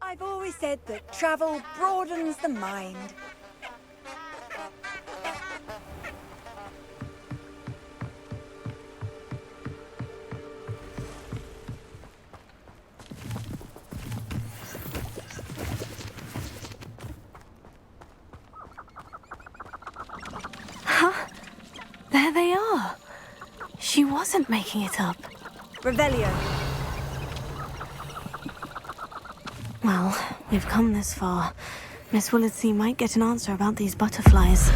I've always said that travel broadens the mind. Huh? There they are. She wasn't making it up. Revelio. Well, we've come this far. Miss Willardsea might get an answer about these butterflies.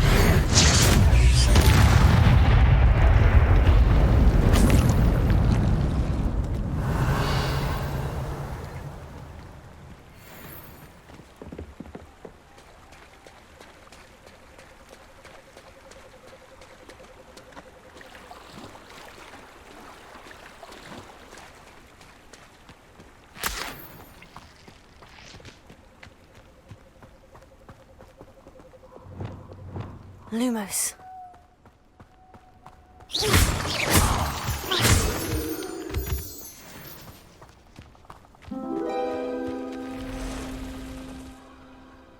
Lumos.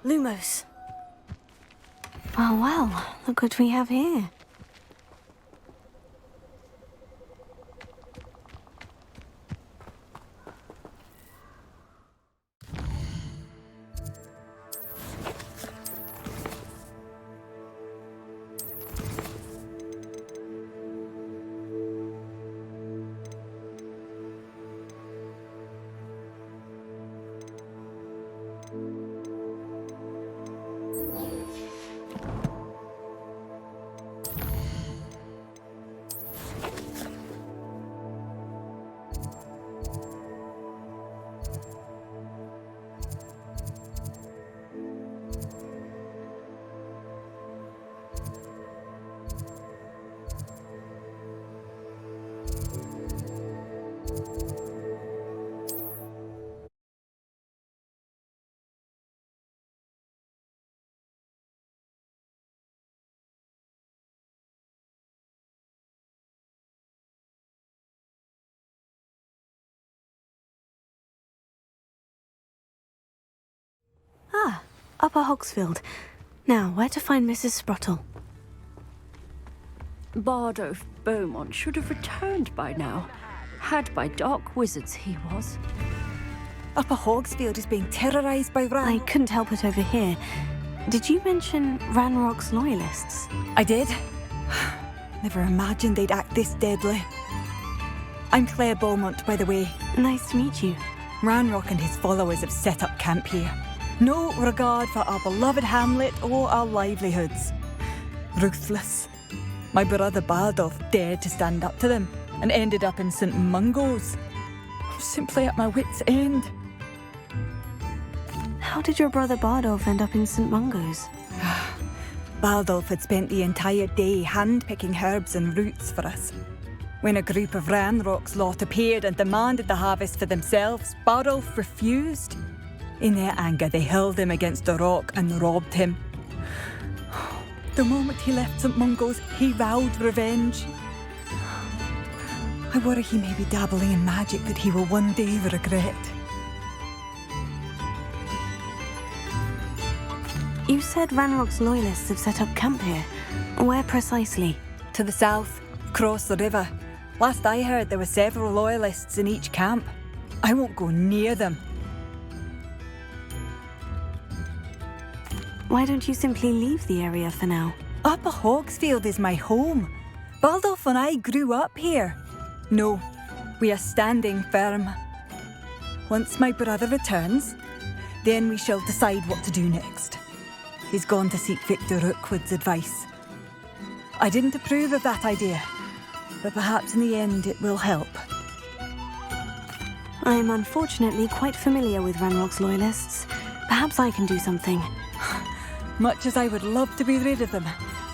Lumos. Oh well, look what we have here. Ah, Upper Hogsfield. Now, where to find Mrs. Sprottle? Bardolph Beaumont should have returned by now. Had by dark wizards he was. Upper Hogsfield is being terrorised by I couldn't help it over here. Did you mention Ranrock's loyalists? I did. Never imagined they'd act this deadly. I'm Claire Beaumont, by the way. Nice to meet you. Ranrock and his followers have set up camp here. No regard for our beloved hamlet or our livelihoods. Ruthless. My brother Bardolph dared to stand up to them and ended up in St. Mungo's. I'm simply at my wit's end. How did your brother Bardolph end up in St. Mungo's? Bardolph had spent the entire day hand-picking herbs and roots for us. When a group of Ranrock's lot appeared and demanded the harvest for themselves, Bardolph refused. In their anger, they hurled him against a rock and robbed him. The moment he left St. Mungo's, he vowed revenge. I worry he may be dabbling in magic that he will one day regret. You said Ranrock's loyalists have set up camp here. Where precisely? To the south, across the river. Last I heard, there were several loyalists in each camp. I won't go near them. Why don't you simply leave the area for now? Upper Hogsfield is my home. Baldolph and I grew up here. No, we are standing firm. Once my brother returns, then we shall decide what to do next. He's gone to seek Victor Rookwood's advice. I didn't approve of that idea, but perhaps in the end it will help. I am unfortunately quite familiar with Ranrock's loyalists. Perhaps I can do something. Much as I would love to be rid of them,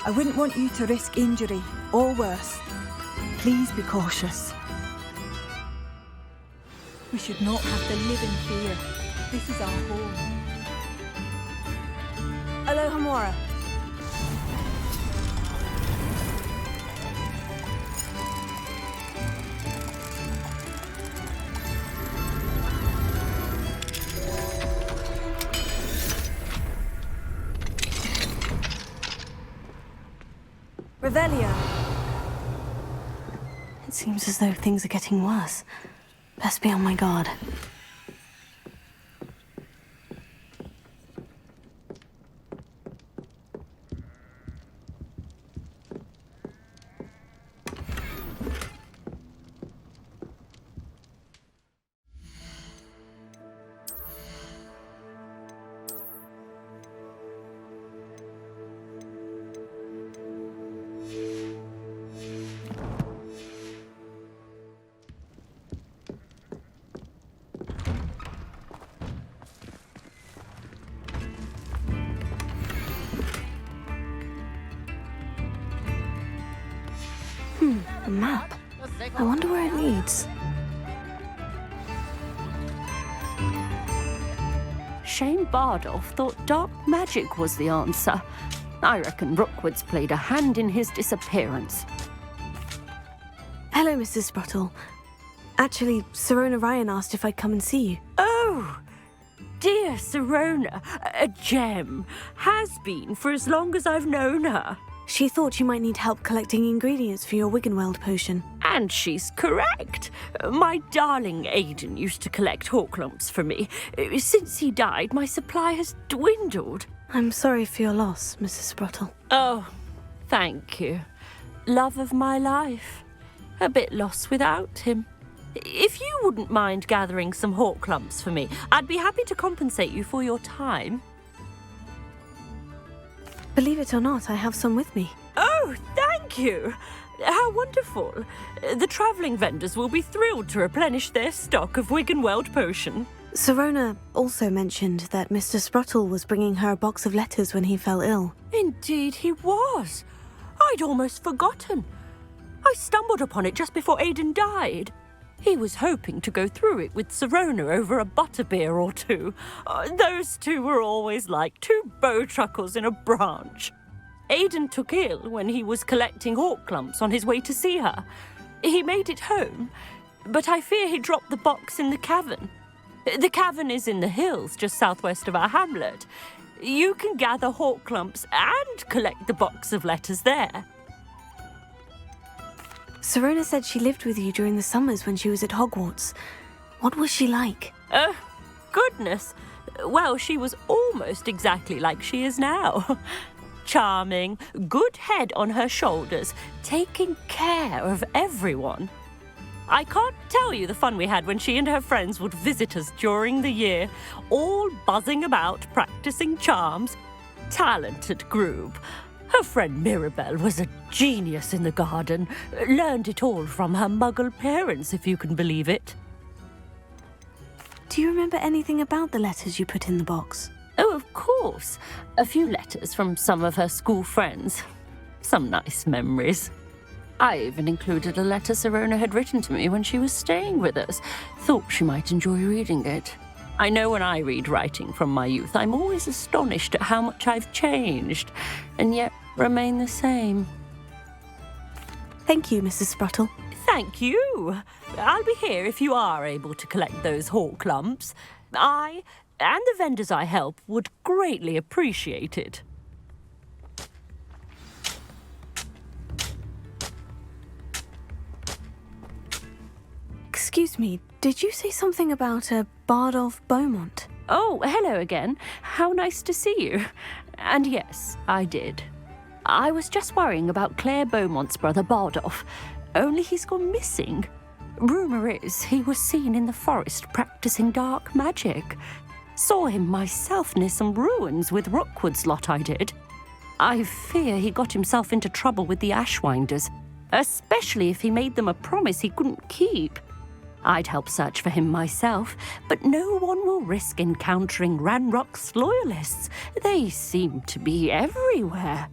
I wouldn't want you to risk injury, or worse. Please be cautious. We should not have to live in fear. This is our home. Aloha Mora. Revelio. It seems as though things are getting worse. Best be on my guard. A map. I wonder where it leads. Shane Bardolph thought dark magic was the answer. I reckon Rookwood's played a hand in his disappearance. Hello, Mrs. Sprottle. Actually, Sirona Ryan asked if I'd come and see you. Oh, dear Sirona, a gem. Has been for as long as I've known her. She thought you might need help collecting ingredients for your Wiggenweld potion. And she's correct. My darling Aidan used to collect hawklumps for me. Since he died, my supply has dwindled. I'm sorry for your loss, Mrs. Sprottle. Oh, thank you. Love of my life. A bit lost without him. If you wouldn't mind gathering some hawklumps for me, I'd be happy to compensate you for your time. Believe it or not, I have some with me. Oh, thank you. How wonderful. The travelling vendors will be thrilled to replenish their stock of Wiggenweld potion. Sirona also mentioned that Mr. Sprottle was bringing her a box of letters when he fell ill. Indeed he was. I'd almost forgotten. I stumbled upon it just before Aidan died. He was hoping to go through it with Sirona over a butterbeer or two. Those two were always like two bowtruckles in a branch. Aidan took ill when he was collecting hawklumps on his way to see her. He made it home, but I fear he dropped the box in the cavern. The cavern is in the hills just southwest of our hamlet. You can gather hawklumps and collect the box of letters there. Sirona said she lived with you during the summers when she was at Hogwarts. What was she like? Goodness. Well, she was almost exactly like she is now. Charming, good head on her shoulders, taking care of everyone. I can't tell you the fun we had when she and her friends would visit us during the year, all buzzing about, practicing charms. Talented group. Her friend Mirabelle was a genius in the garden. Learned it all from her muggle parents, if you can believe it. Do you remember anything about the letters you put in the box? Oh, of course. A few letters from some of her school friends. Some nice memories. I even included a letter Sirona had written to me when she was staying with us. Thought she might enjoy reading it. I know when I read writing from my youth, I'm always astonished at how much I've changed, and yet remain the same. Thank you, Mrs. Sprottle. Thank you. I'll be here if you are able to collect those hawklumps. I and the vendors I help would greatly appreciate it. Excuse me, did you say something about a Bardolph Beaumont? Oh, hello again. How nice to see you. And yes, I did. I was just worrying about Claire Beaumont's brother Bardolph, only he's gone missing. Rumour is he was seen in the forest practicing dark magic. Saw him myself near some ruins with Rookwood's lot, I did. I fear he got himself into trouble with the Ashwinders, especially if he made them a promise he couldn't keep. I'd help search for him myself, but no one will risk encountering Ranrock's loyalists. They seem to be everywhere.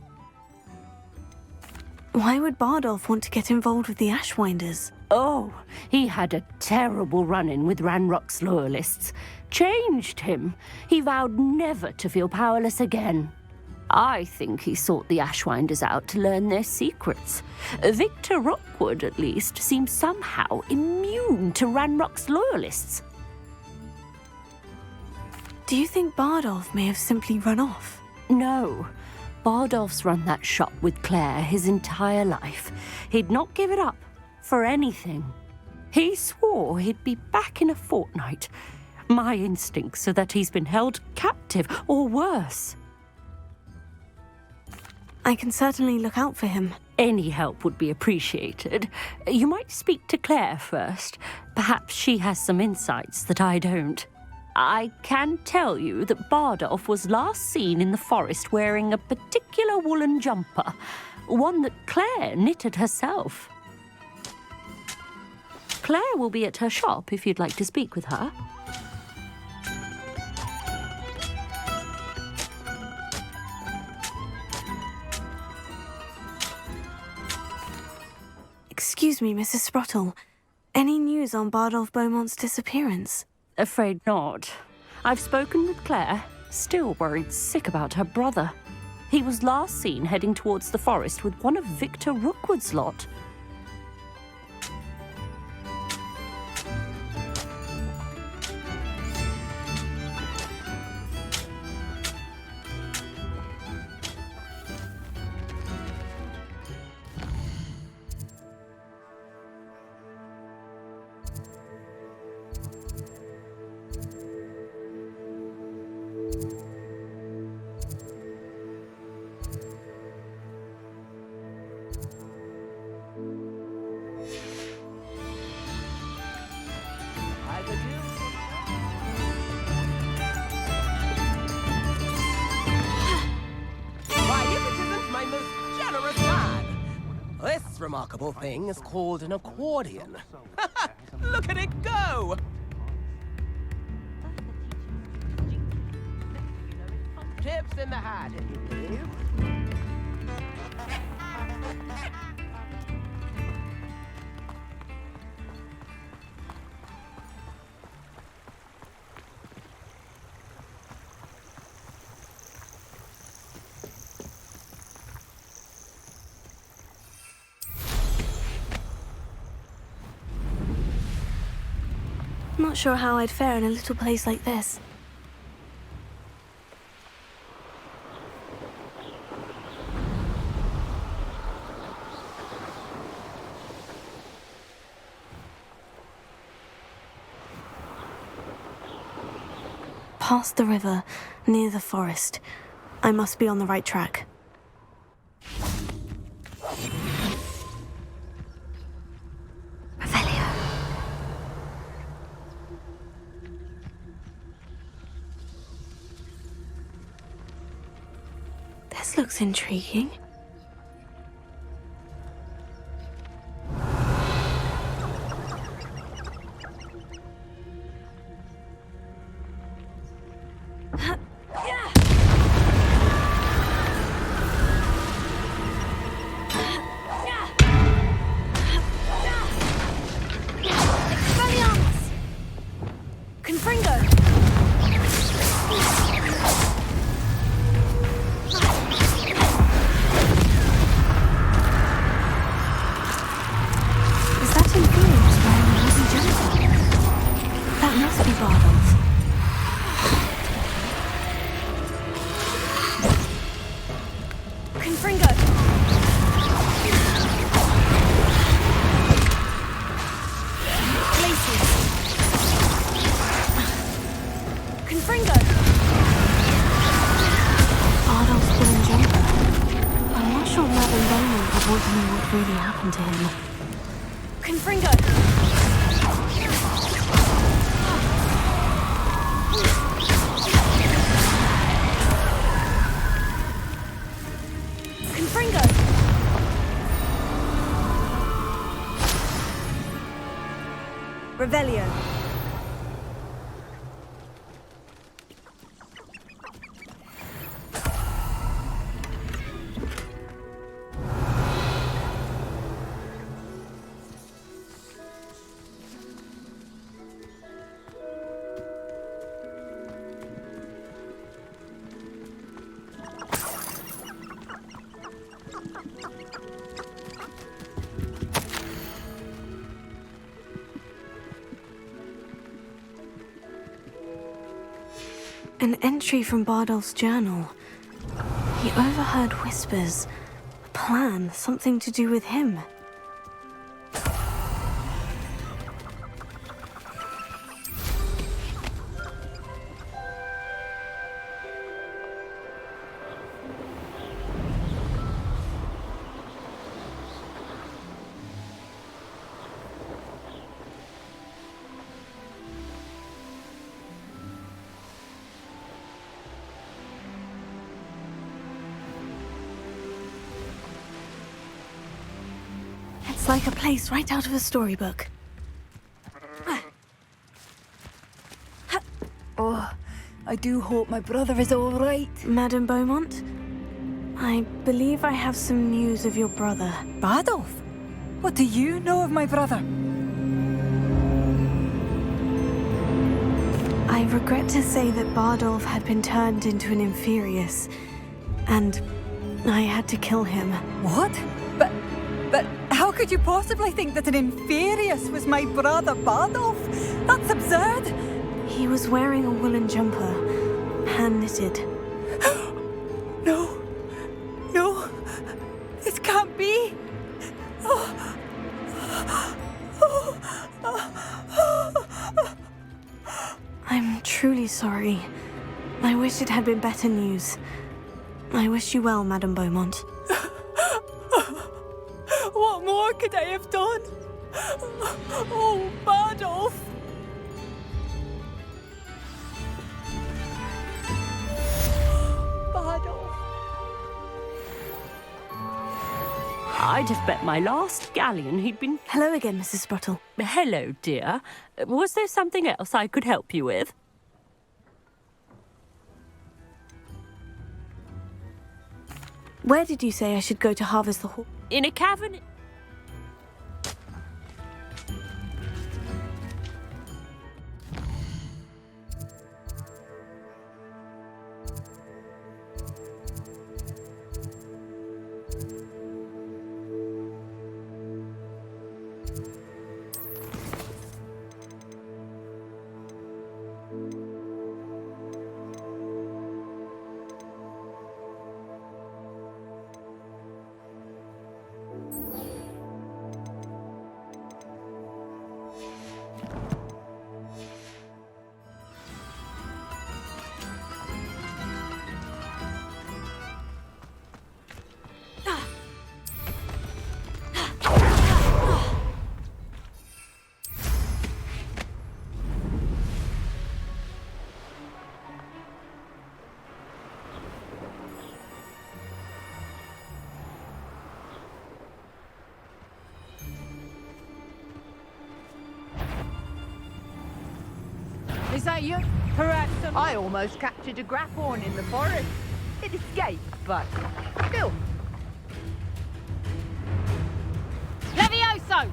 Why would Bardolph want to get involved with the Ashwinders? Oh, he had a terrible run-in with Ranrock's loyalists. Changed him. He vowed never to feel powerless again. I think he sought the Ashwinders out to learn their secrets. Victor Rookwood, at least, seems somehow immune to Ranrock's loyalists. Do you think Bardolph may have simply run off? No. Bardolph's run that shop with Claire his entire life. He'd not give it up for anything. He swore he'd be back in a fortnight. My instincts are that he's been held captive, or worse. I can certainly look out for him. Any help would be appreciated. You might speak to Claire first. Perhaps she has some insights that I don't. I can tell you that Bardolph was last seen in the forest wearing a particular woolen jumper, one that Claire knitted herself. Claire will be at her shop if you'd like to speak with her. Excuse me, Mrs. Sprottle. Any news on Bardolph Beaumont's disappearance? Afraid not. I've spoken with Claire, still worried sick about her brother. He was last seen heading towards the forest with one of Victor Rookwood's lot. This remarkable thing is called an accordion. Look at it go! Tips in the hat, if you please. Not sure how I'd fare in a little place like this. Past the river, near the forest. I must be on the right track. This looks intriguing. want to know what really happened to him. Confringo! Confringo! Revelio. An entry from Bardolph's journal. He overheard whispers. A plan, something to do with him. It's like a place right out of a storybook. Oh, I do hope my brother is all right. Madame Beaumont, I believe I have some news of your brother. Bardolph? What do you know of my brother? I regret to say that Bardolph had been turned into an Inferius, and I had to kill him. What? But how could you possibly think that an Inferius was my brother Bardolph? That's absurd! He was wearing a woolen jumper, hand-knitted. No, this can't be. I'm truly sorry. I wish it had been better news. I wish you well, Madame Beaumont. What more could I have done? Oh, Bardolph! Bardolph. I'd have bet my last galleon he'd been... Hello again, Mrs. Sprottle. Hello, dear. Was there something else I could help you with? Where did you say I should go to harvest the horse? In a cavern... Is that you? Perhaps I almost captured a grapphorn in the forest. It escaped, but still. Levioso!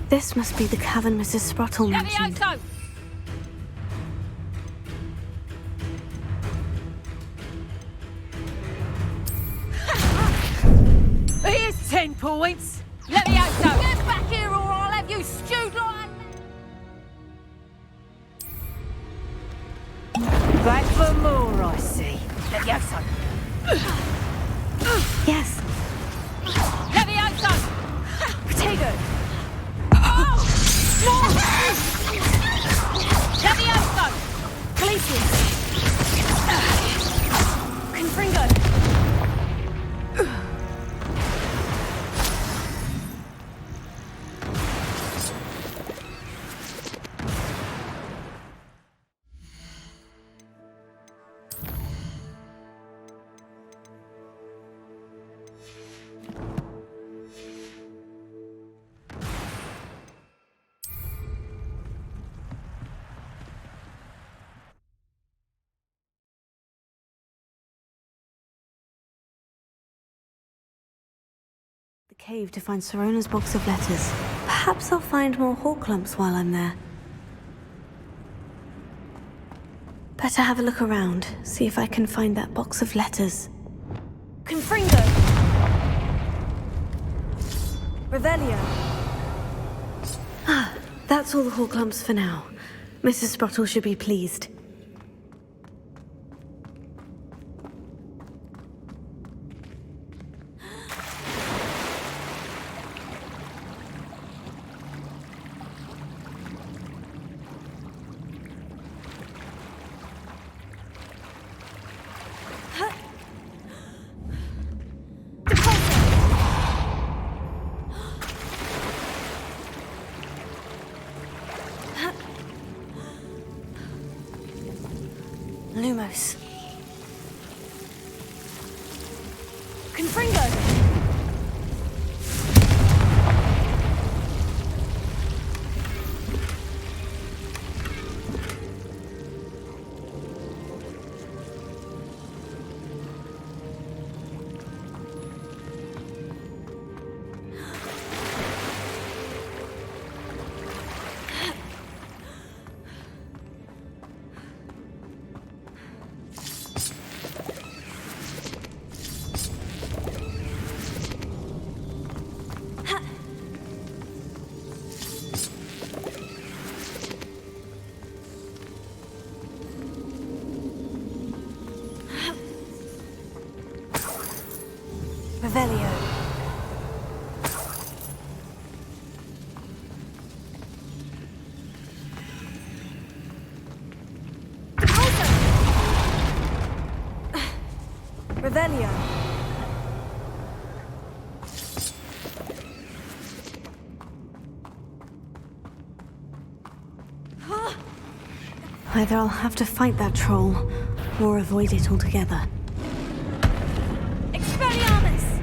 This must be the cavern Mrs. Sprottle mentioned. Levioso! Here's 10 points. Levioso! Get back here or I'll have you stewed like... Back for more, I see. Levioso! Yes. Levioso! Potato! Levioso! Glacius! Confringo! cave to find Sirona's box of letters. Perhaps I'll find more Horklumps while I'm there. Better have a look around, see if I can find that box of letters. Confringo! Revelio! Ah, that's all the Horklumps for now. Mrs. Sprottle should be pleased. Lumos. Confringo! Revelio. Revelio. Either I'll have to fight that troll, or avoid it altogether. Expelliarmus!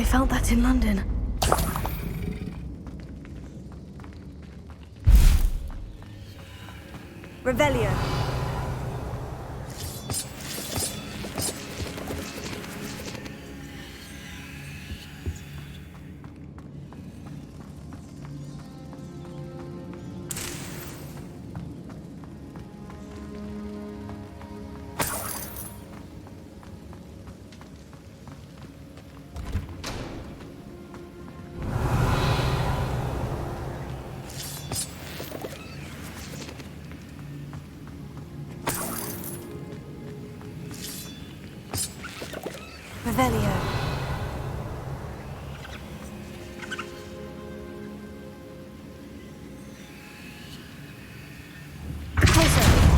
they felt that in London. Revelio. Revelio. Closer.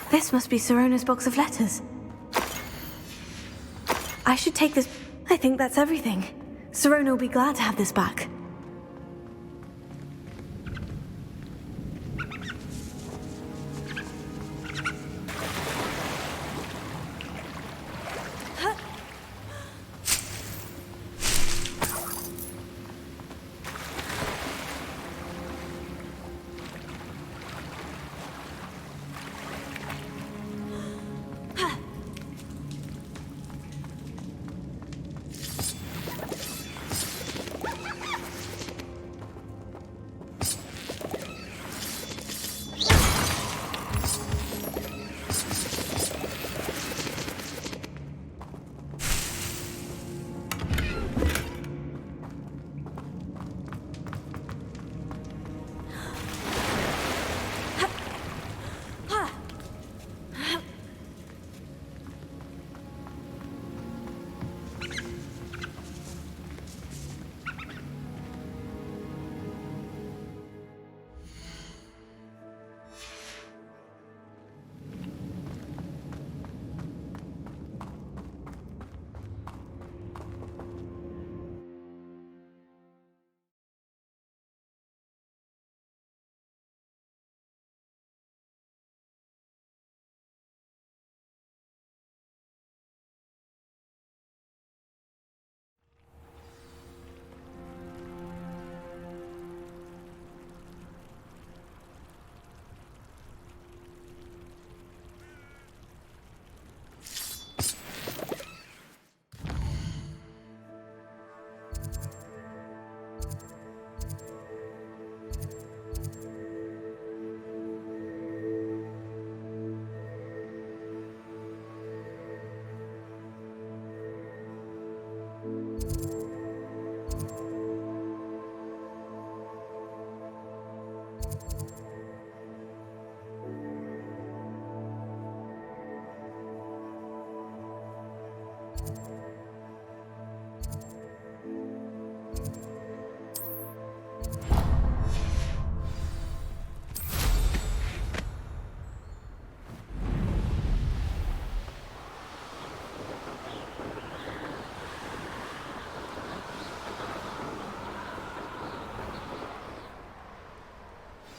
This must be Sirona's box of letters. I should take this. I think that's everything. Sirona will be glad to have this back.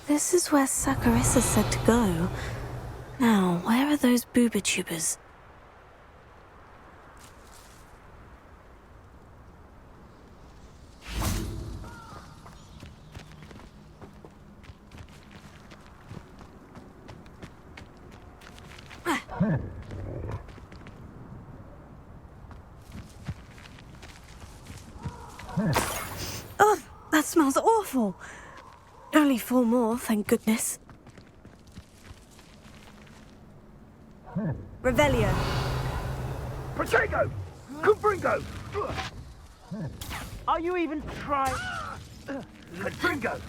This is where Saccharissa said to go. Now, where are those booba tubers? Oh, that smells awful. Only 4 more, thank goodness. Revelio. Protego! Confringo! Are you even trying? Confringo!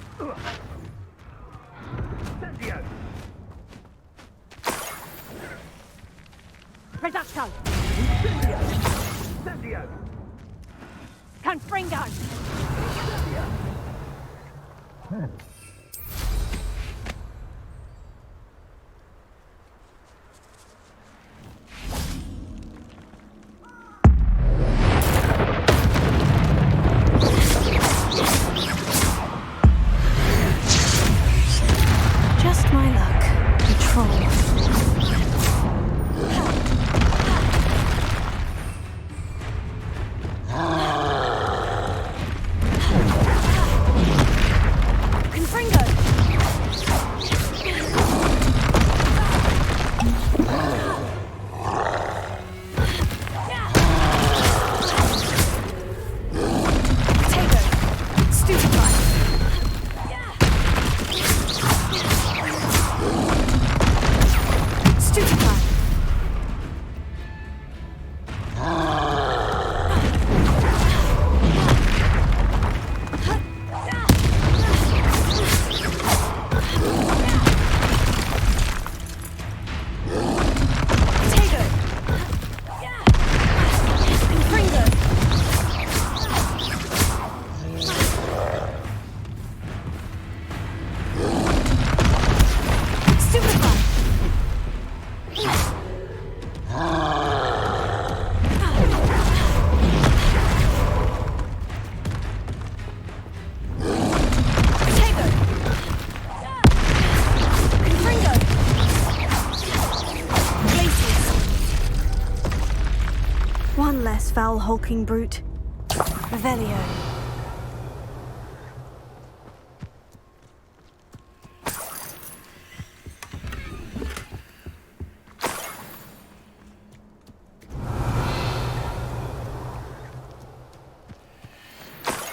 Incendio! Reducto! Incendio! Incendio! Confringo! Incendio! Just my luck. A troll. One less foul hulking brute. Revelio.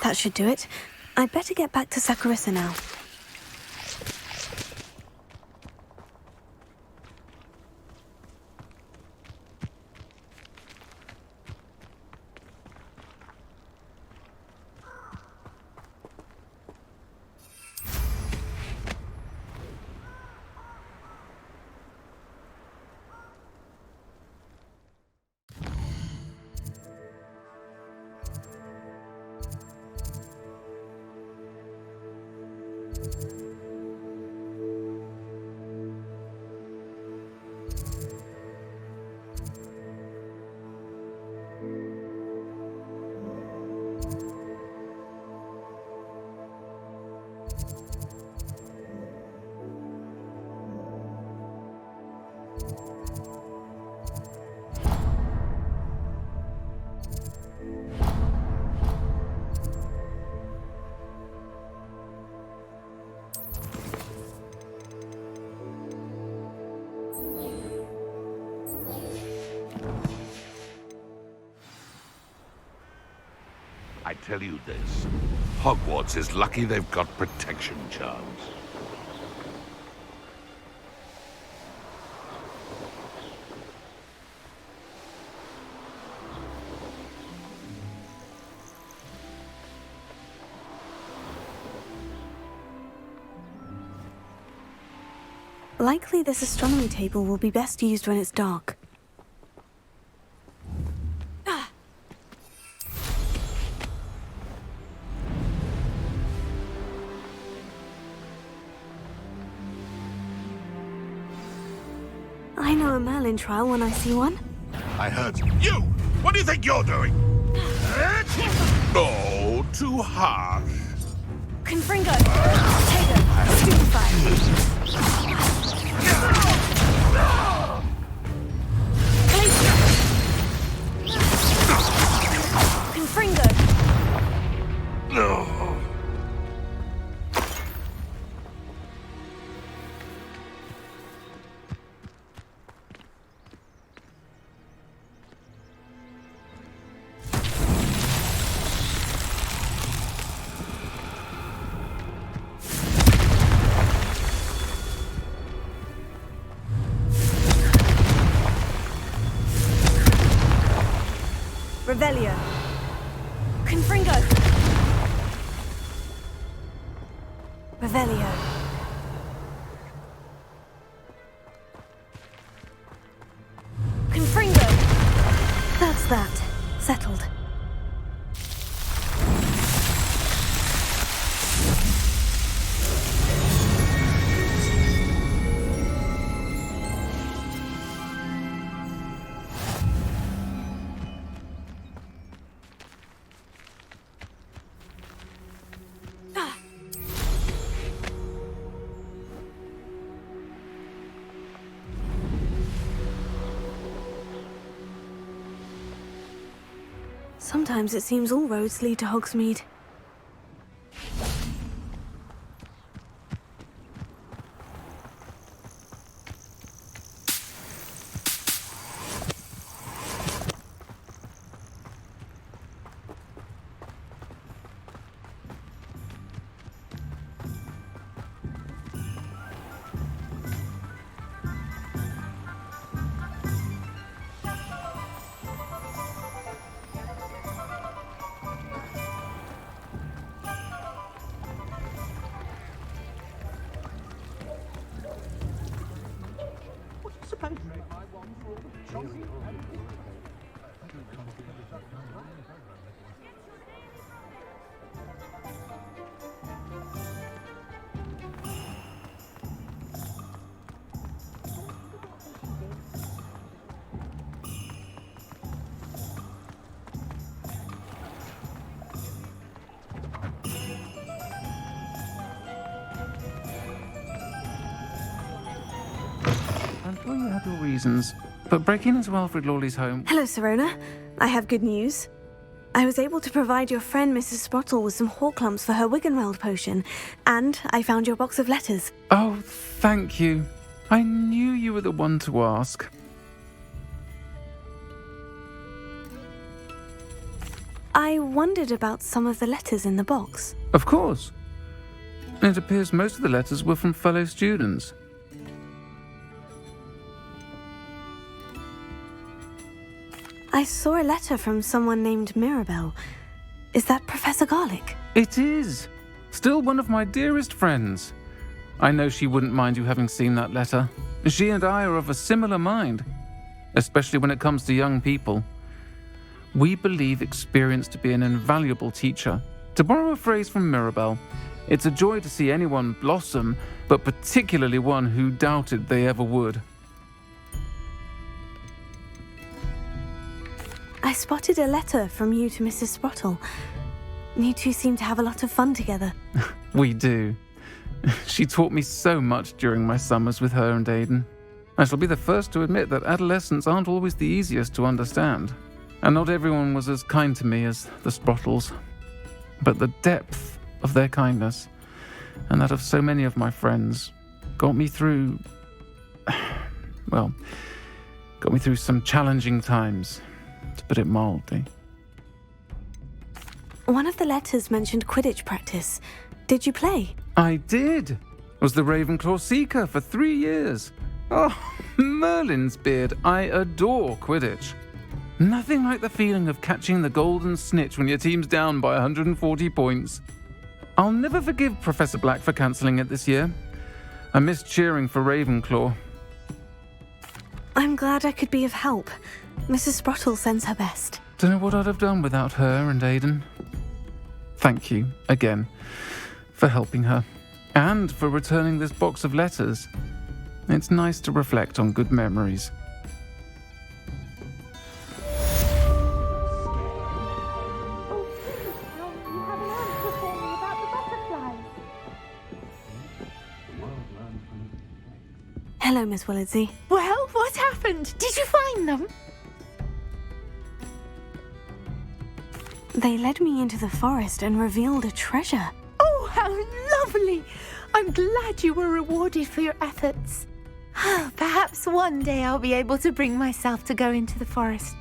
That should do it. I'd better get back to Saccharissa now. I tell you this, Hogwarts is lucky they've got protection charms. Likely this astronomy table will be best used when it's dark. I know a Merlin trial when I see one. I heard you! What do you think you're doing? Oh, too harsh. Confringo! Potato! Stupefy! Confringo! No. Revelio. Confringo. Revelio. Confringo. That's that. Settled. Sometimes it seems all roads lead to Hogsmeade. I'm sure you had your reasons, but breaking into Alfred Lawley's home... Hello, Serona. I have good news. I was able to provide your friend Mrs. Sprottle with some Horklumps for her Wiggenweld potion, and I found your box of letters. Oh, thank you. I knew you were the one to ask. I wondered about some of the letters in the box. Of course. It appears most of the letters were from fellow students. I saw a letter from someone named Mirabelle. Is that Professor Garlick? It is. Still one of my dearest friends. I know she wouldn't mind you having seen that letter. She and I are of a similar mind, especially when it comes to young people. We believe experience to be an invaluable teacher. To borrow a phrase from Mirabelle, it's a joy to see anyone blossom, but particularly one who doubted they ever would. I spotted a letter from you to Mrs. Sprottle. You two seem to have a lot of fun together. We do. She taught me so much during my summers with her and Aidan. I shall be the first to admit that adolescents aren't always the easiest to understand. And not everyone was as kind to me as the Sprottles. But the depth of their kindness, and that of so many of my friends, got me through... well, got me through some challenging times, to put it mildly. One of the letters mentioned Quidditch practice. Did you play? I did. Was the Ravenclaw Seeker for 3 years. Oh, Merlin's beard. I adore Quidditch. Nothing like the feeling of catching the golden snitch when your team's down by 140 points. I'll never forgive Professor Black for cancelling it this year. I missed cheering for Ravenclaw. I'm glad I could be of help. Mrs. Sprottle sends her best. Don't know what I'd have done without her and Aidan. Thank you, again, for helping her, and for returning this box of letters. It's nice to reflect on good memories. Hello, Miss Willardsey. Well, what happened? Did you find them? They led me into the forest and revealed a treasure. Oh, how lovely! I'm glad you were rewarded for your efforts. Perhaps one day I'll be able to bring myself to go into the forest.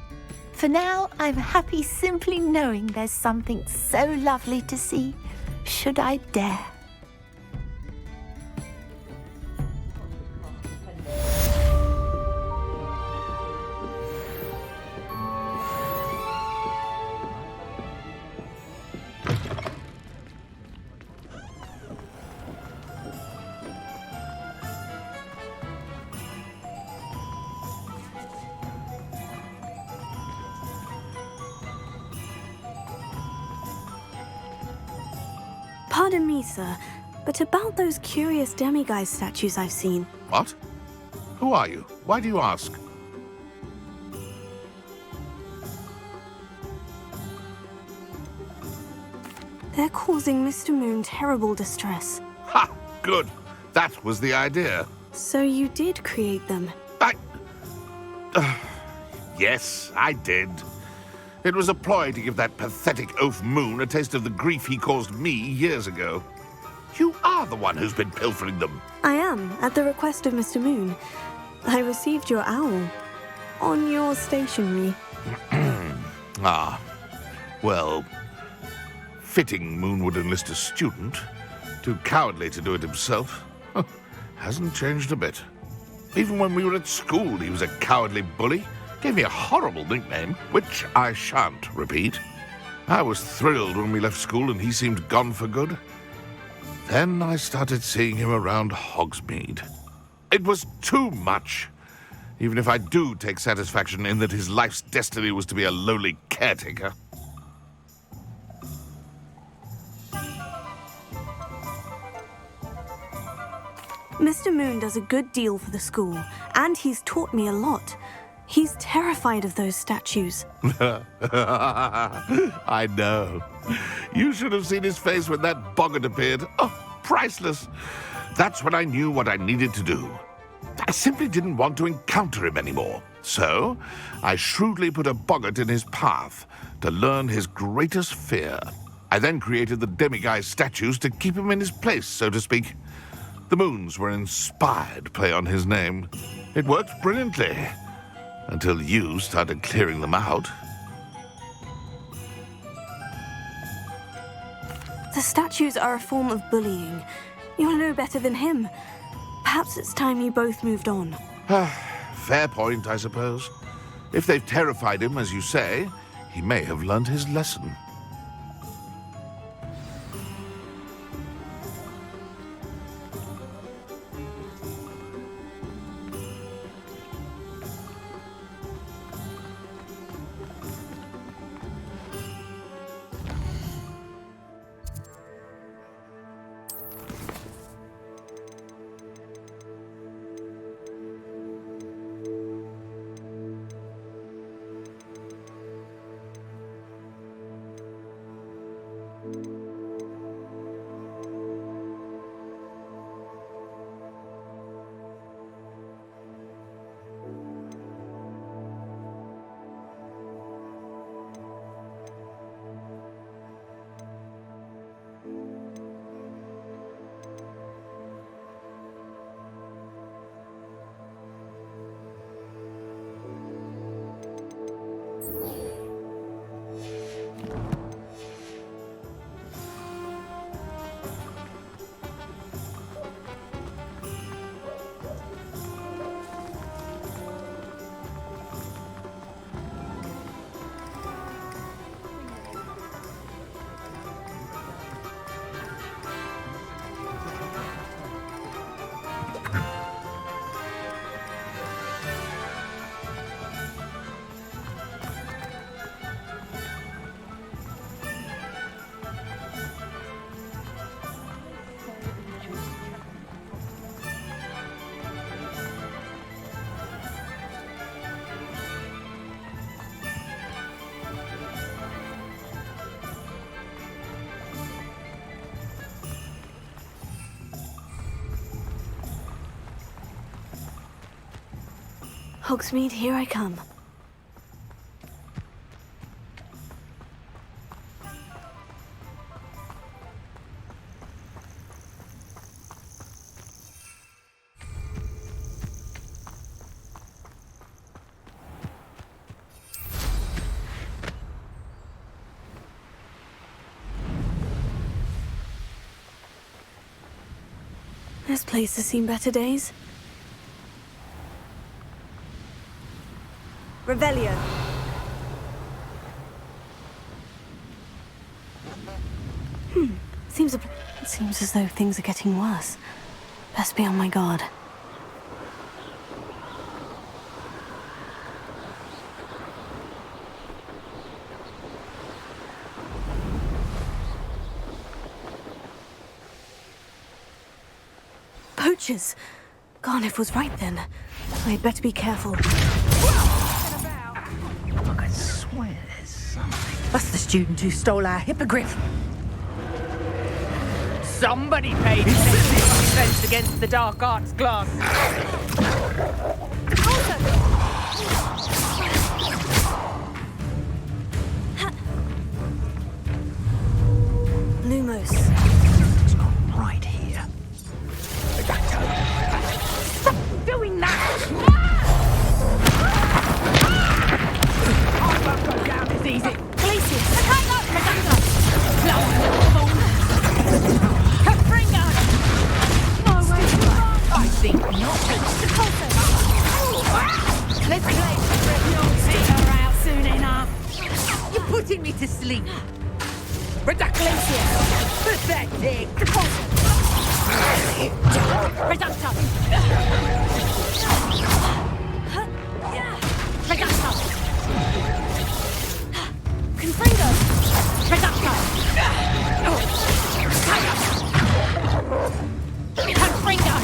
For now, I'm happy simply knowing there's something so lovely to see, should I dare. Pardon me, sir, but about those curious demiguise statues I've seen. What? Who are you? Why do you ask? They're causing Mr. Moon terrible distress. Ha! Good. That was the idea. So you did create them? Yes, I did. It was a ploy to give that pathetic oaf Moon a taste of the grief he caused me years ago. You are the one who's been pilfering them. I am, at the request of Mr. Moon. I received your owl on your stationery. Ah, well, fitting Moon would enlist a student. Too cowardly to do it himself. Hasn't changed a bit. Even when we were at school, he was a cowardly bully. Gave me a horrible nickname, which I shan't repeat. I was thrilled when we left school and he seemed gone for good. Then I started seeing him around Hogsmeade. It was too much. Even if I do take satisfaction in that his life's destiny was to be a lowly caretaker. Mr. Moon does a good deal for the school, and he's taught me a lot. He's terrified of those statues. I know. You should have seen his face when that boggart appeared. Oh, priceless. That's when I knew what I needed to do. I simply didn't want to encounter him anymore. So, I shrewdly put a boggart in his path to learn his greatest fear. I then created the demiguise statues to keep him in his place, so to speak. The moons were an inspired play on his name. It worked brilliantly. Until you started clearing them out. The statues are a form of bullying. You'll know better than him. Perhaps it's time you both moved on. Fair point, I suppose. If they've terrified him, as you say, he may have learned his lesson. Hogsmeade, here I come. This place has seen better days. Revelio. Seems as though things are getting worse. Best be on my guard. Poachers! Garniff was right then. I'd better be careful. I swear there's something. That's the student who stole our hippogriff. Somebody paid attention to defense against the dark arts class. to sleep. Reductio. Pathetic. Reducto! Reducto! Confringo! Reducto! Confringo!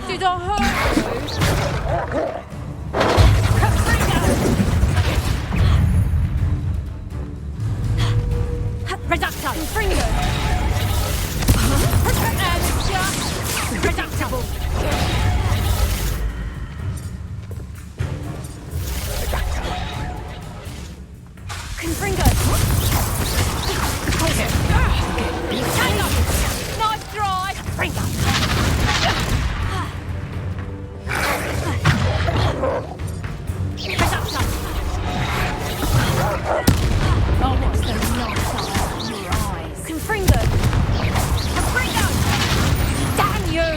Did I hurt you? Confringo! Reducto! Confringo! Reductible! Confringo! Tango! Knife dry! Confringo! Reducto! Oh, what's the nice in your eyes? Confringo! Confringo! Damn you!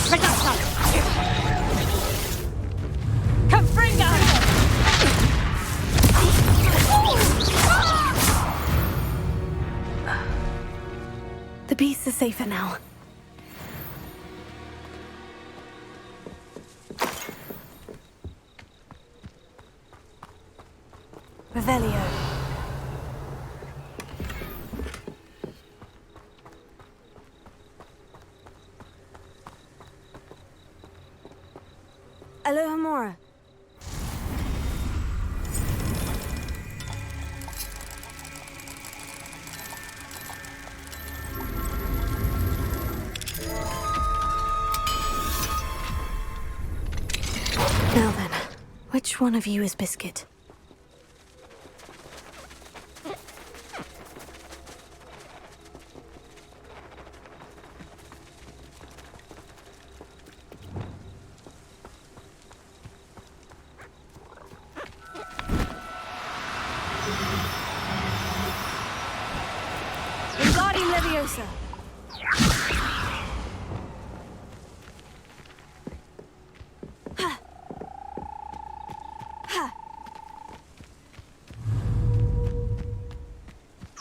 Reducto! Confringo! The beasts are safer now. Revelio. Alohomora. Now then, which one of you is Biscuit? Wingardium Leviosa.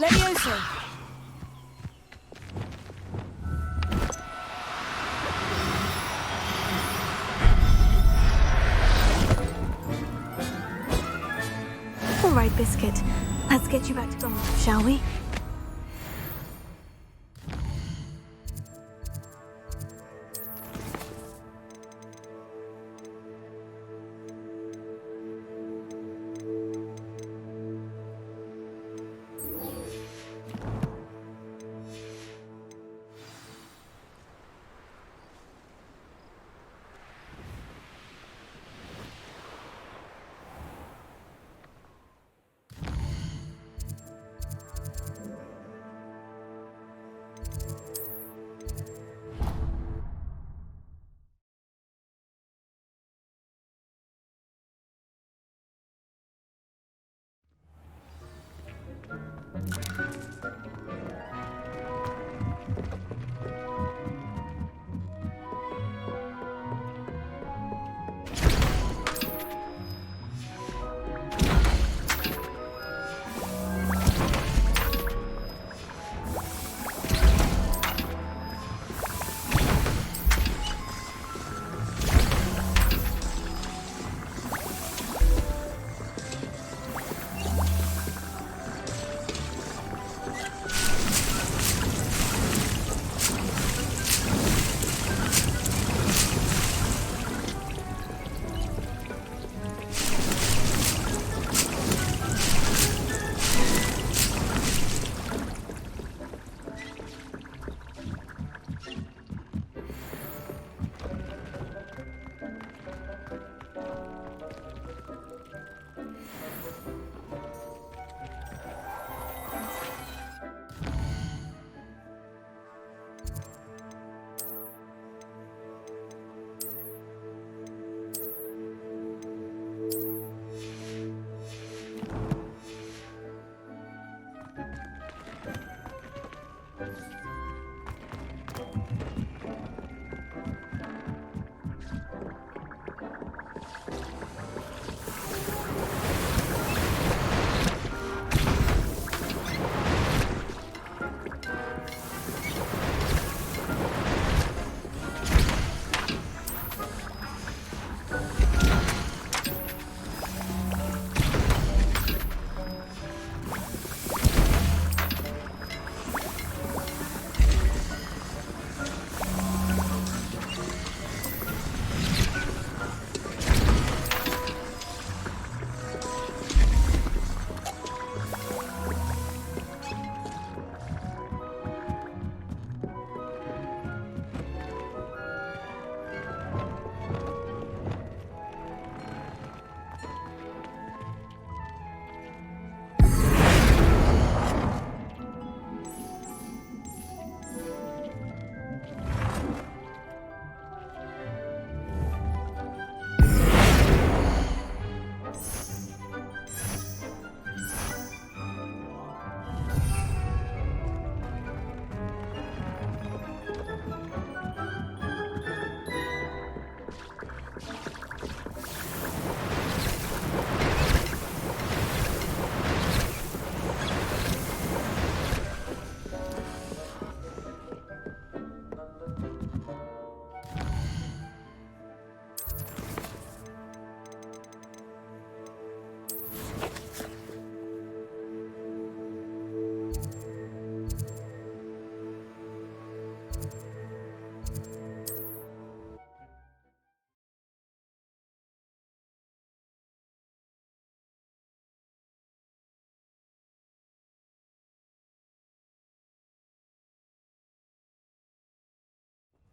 Leviosa. All right, Biscuit. Let's get you back to Gauntlet, shall we?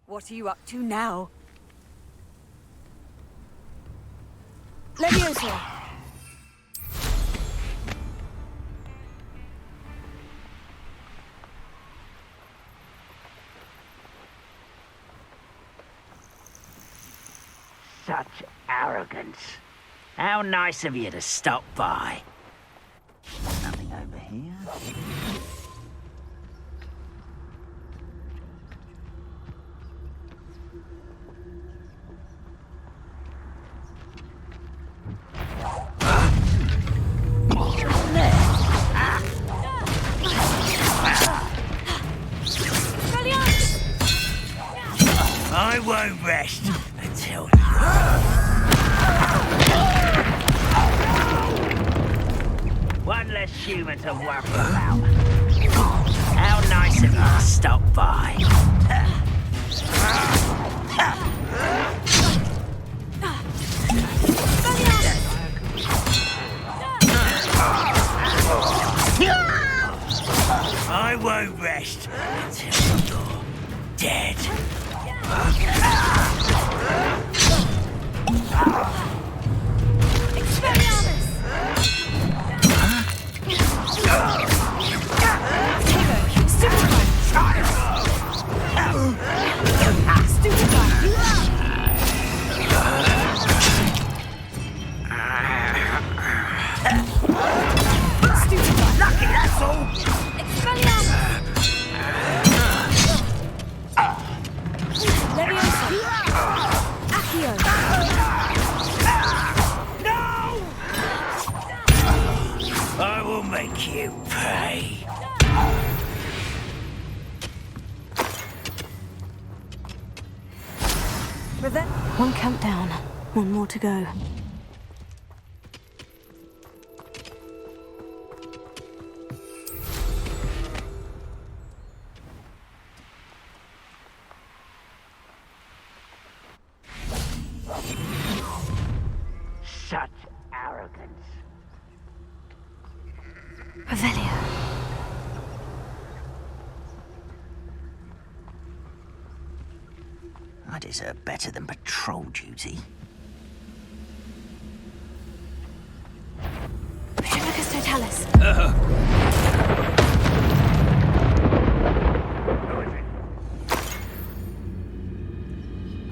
What are you up to now? Leviosa! Such arrogance. How nice of you to stop by. Nothing over here. I won't rest until one less human to worry about. How nice of you to stop by. I won't rest until you're dead. Lucky, that's all. I will make you pay. One camp down, one more to go. Such arrogance. Revelio. I deserve better than patrol duty. Petrificus totalis.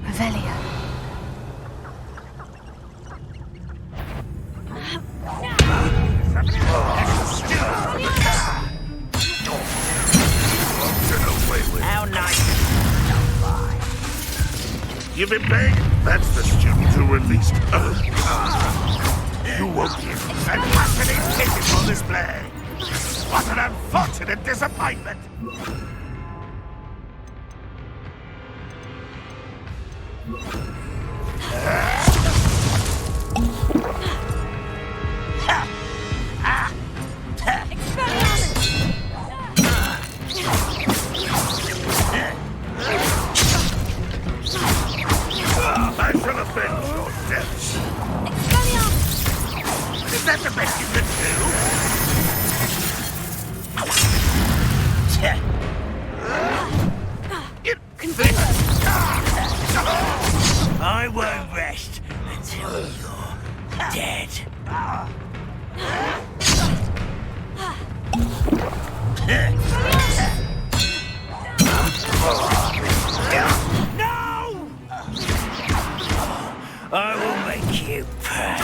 Revelio. How nice. You've been paying? That's the student who released. You won't give and passionate pitiful display. What an unfortunate disappointment! I shall avenge your deaths. Is that the best you can do? I won't rest until you're dead. No! I will make you pay.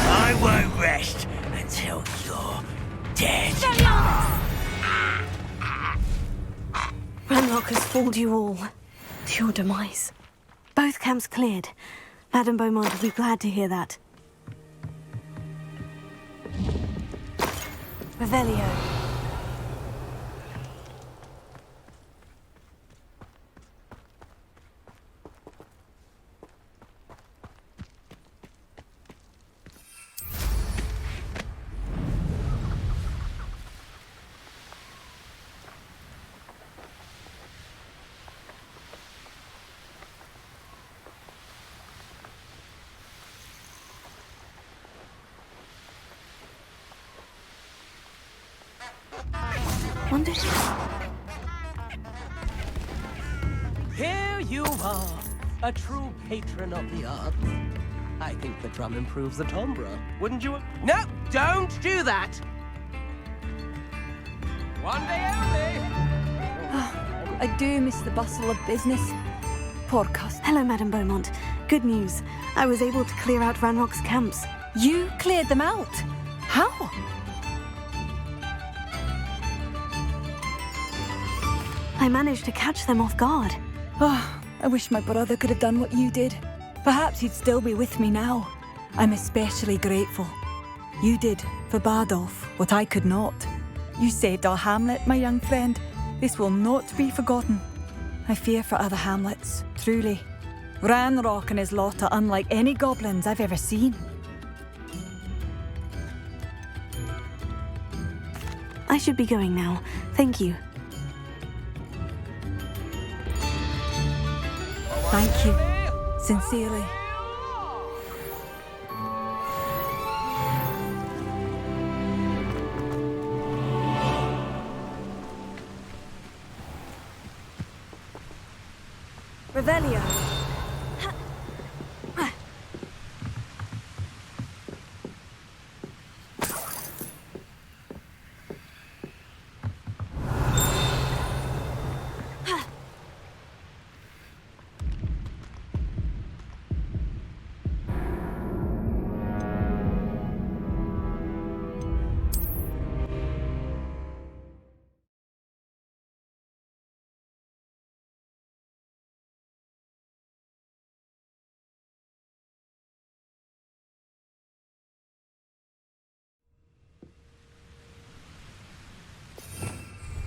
I won't rest until you're dead. Ranrock has fooled you all. To your demise. Both camps cleared. Madame Beaumont will be glad to hear that. Revelio. Wonder. Here you are, a true patron of the arts. I think the drum improves the timbre, wouldn't you? No, don't do that! One day only! I do miss the bustle of business. Poor customer. Hello, Madame Beaumont. Good news. I was able to clear out Ranrock's camps. You cleared them out? How? I managed to catch them off guard. Oh, I wish my brother could have done what you did. Perhaps he'd still be with me now. I'm especially grateful. You did, for Bardolph, what I could not. You saved our hamlet, my young friend. This will not be forgotten. I fear for other hamlets, truly. Ranrock and his lot are unlike any goblins I've ever seen. I should be going now. Thank you. Thank you. Sincerely. Revelio.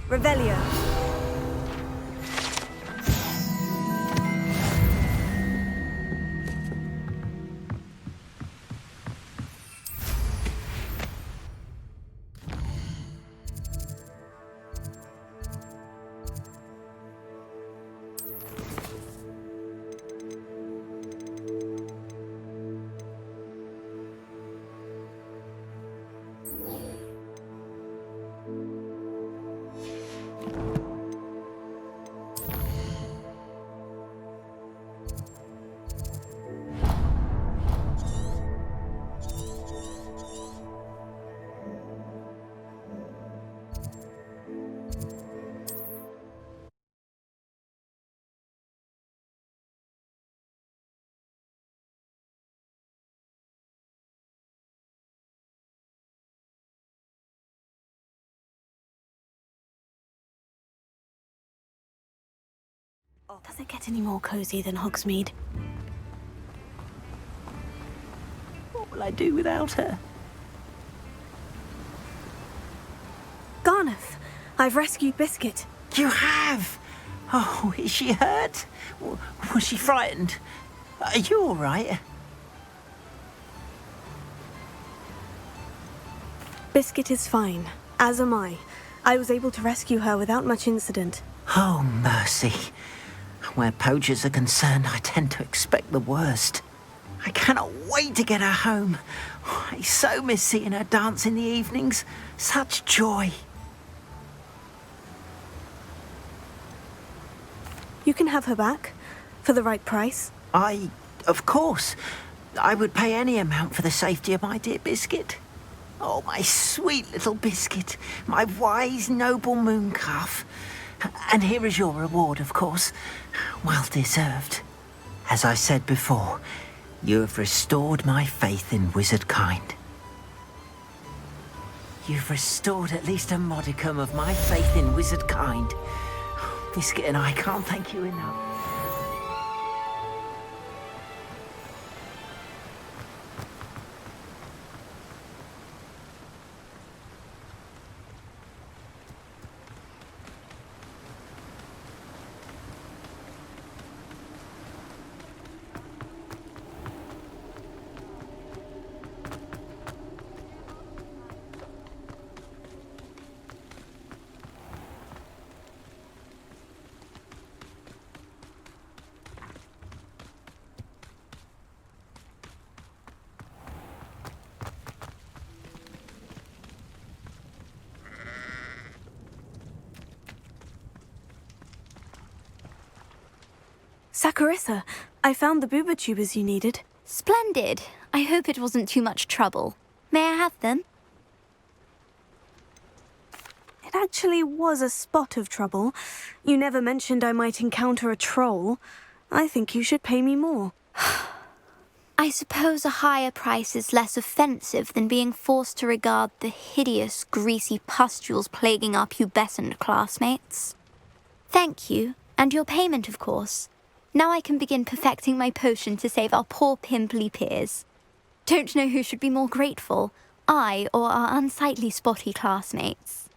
Revelio. Does it get any more cozy than Hogsmeade? What will I do without her? Garneth, I've rescued Biscuit. You have? Oh, is she hurt? Was she frightened? Are you all right? Biscuit is fine, as am I. I was able to rescue her without much incident. Oh, mercy. Where poachers are concerned, I tend to expect the worst. I cannot wait to get her home. I so miss seeing her dance in the evenings. Such joy. You can have her back, for the right price. Of course, I would pay any amount for the safety of my dear Biscuit. Oh, my sweet little Biscuit, my wise, noble moon calf. And here is your reward, of course. Well deserved. As I said before, you have restored my faith in wizard kind. You've restored at least a modicum of my faith in wizard kind. Biscuit and I can't thank you enough. Saccharissa, I found the booba tubers you needed. Splendid. I hope it wasn't too much trouble. May I have them? It actually was a spot of trouble. You never mentioned I might encounter a troll. I think you should pay me more. I suppose a higher price is less offensive than being forced to regard the hideous, greasy pustules plaguing our pubescent classmates. Thank you, and your payment, of course. Now I can begin perfecting my potion to save our poor pimply peers. Don't know who should be more grateful, I or our unsightly spotty classmates.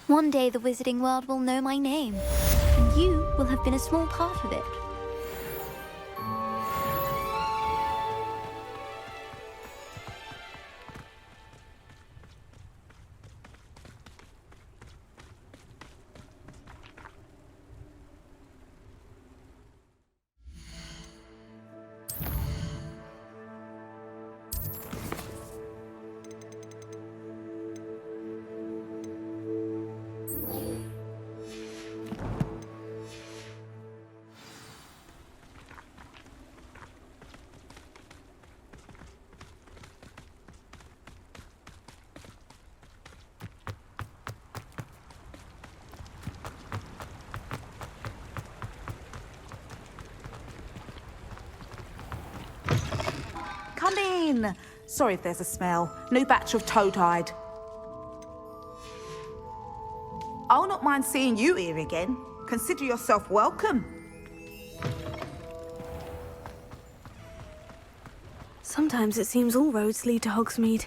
One day the wizarding world will know my name, and you will have been a small part of it. Come in. Sorry if there's a smell. New batch of toe-tied. I'll not mind seeing you here again. Consider yourself welcome. Sometimes it seems all roads lead to Hogsmeade.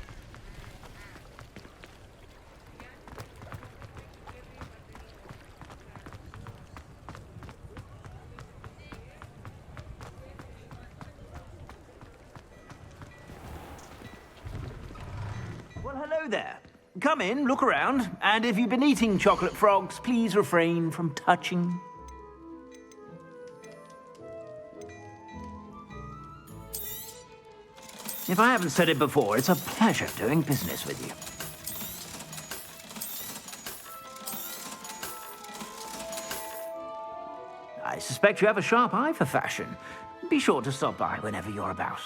Well, hello there. Come in, look around, and if you've been eating chocolate frogs, please refrain from touching. If I haven't said it before, it's a pleasure doing business with you. I suspect you have a sharp eye for fashion. Be sure to stop by whenever you're about.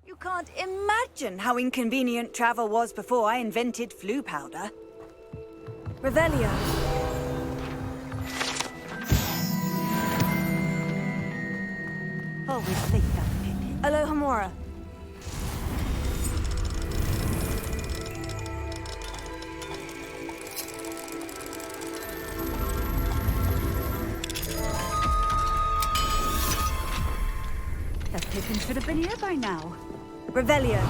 You can't imagine how inconvenient travel was before I invented flu powder. Revelio. Always late that Pippin. Alohomora. That Pippin should have been here by now. Revelio.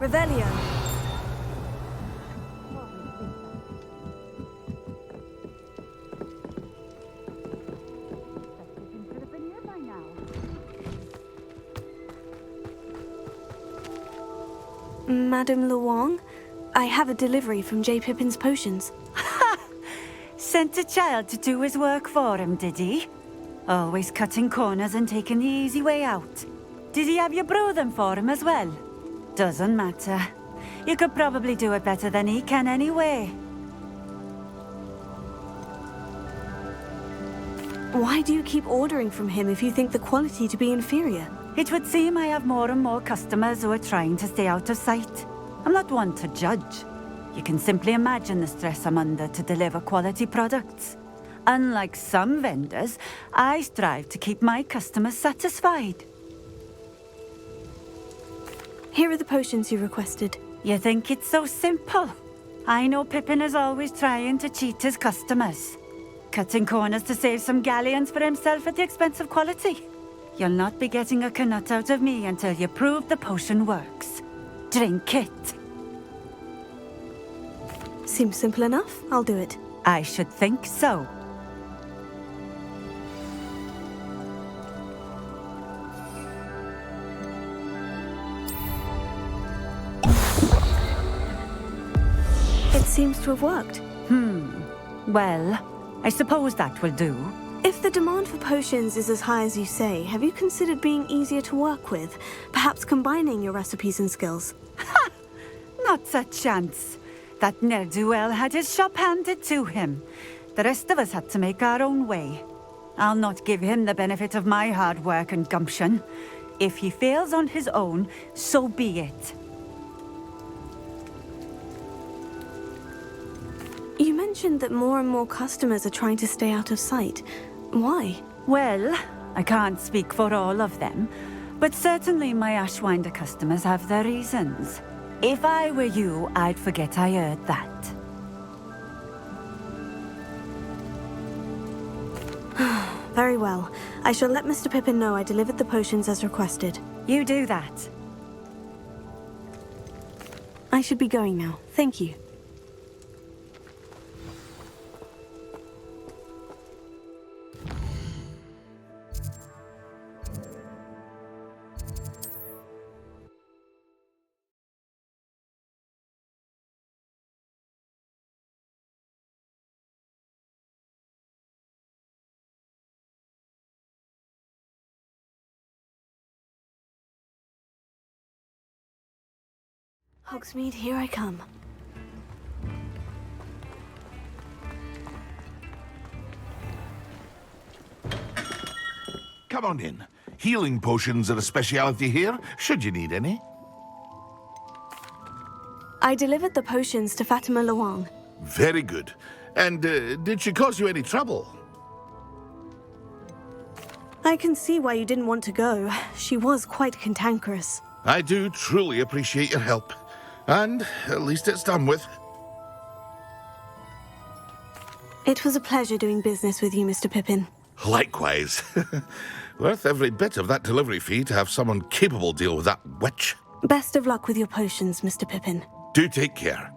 Revelio. Madame Luong, I have a delivery from J. Pippin's potions. Sent a child to do his work for him, did he? Always cutting corners and taking the easy way out. Did he have you brew them for him as well? Doesn't matter. You could probably do it better than he can anyway. Why do you keep ordering from him if you think the quality to be inferior? It would seem I have more and more customers who are trying to stay out of sight. I'm not one to judge. You can simply imagine the stress I'm under to deliver quality products. Unlike some vendors, I strive to keep my customers satisfied. Here are the potions you requested. You think it's so simple? I know Pippin is always trying to cheat his customers, cutting corners to save some galleons for himself at the expense of quality. You'll not be getting a canut out of me until you prove the potion works. Drink it. Seems simple enough. I'll do it. I should think so. It seems to have worked. Well, I suppose that will do. If the demand for potions is as high as you say, have you considered being easier to work with? Perhaps combining your recipes and skills? Ha! Not a chance. That ne'er-do-well had his shop handed to him. The rest of us had to make our own way. I'll not give him the benefit of my hard work and gumption. If he fails on his own, so be it. You mentioned that more and more customers are trying to stay out of sight. Why? Well, I can't speak for all of them, but certainly my Ashwinder customers have their reasons. If I were you, I'd forget I heard that. Very well. I shall let Mr. Pippin know I delivered the potions as requested. You do that. I should be going now. Thank you. Hogsmeade, here I come. Come on in. Healing potions are a speciality here, should you need any. I delivered the potions to Fatima Luang. Very good. And did she cause you any trouble? I can see why you didn't want to go. She was quite cantankerous. I do truly appreciate your help. And at least it's done with. It was a pleasure doing business with you, Mr. Pippin. Likewise. Worth every bit of that delivery fee to have someone capable deal with that witch. Best of luck with your potions, Mr. Pippin. Do take care.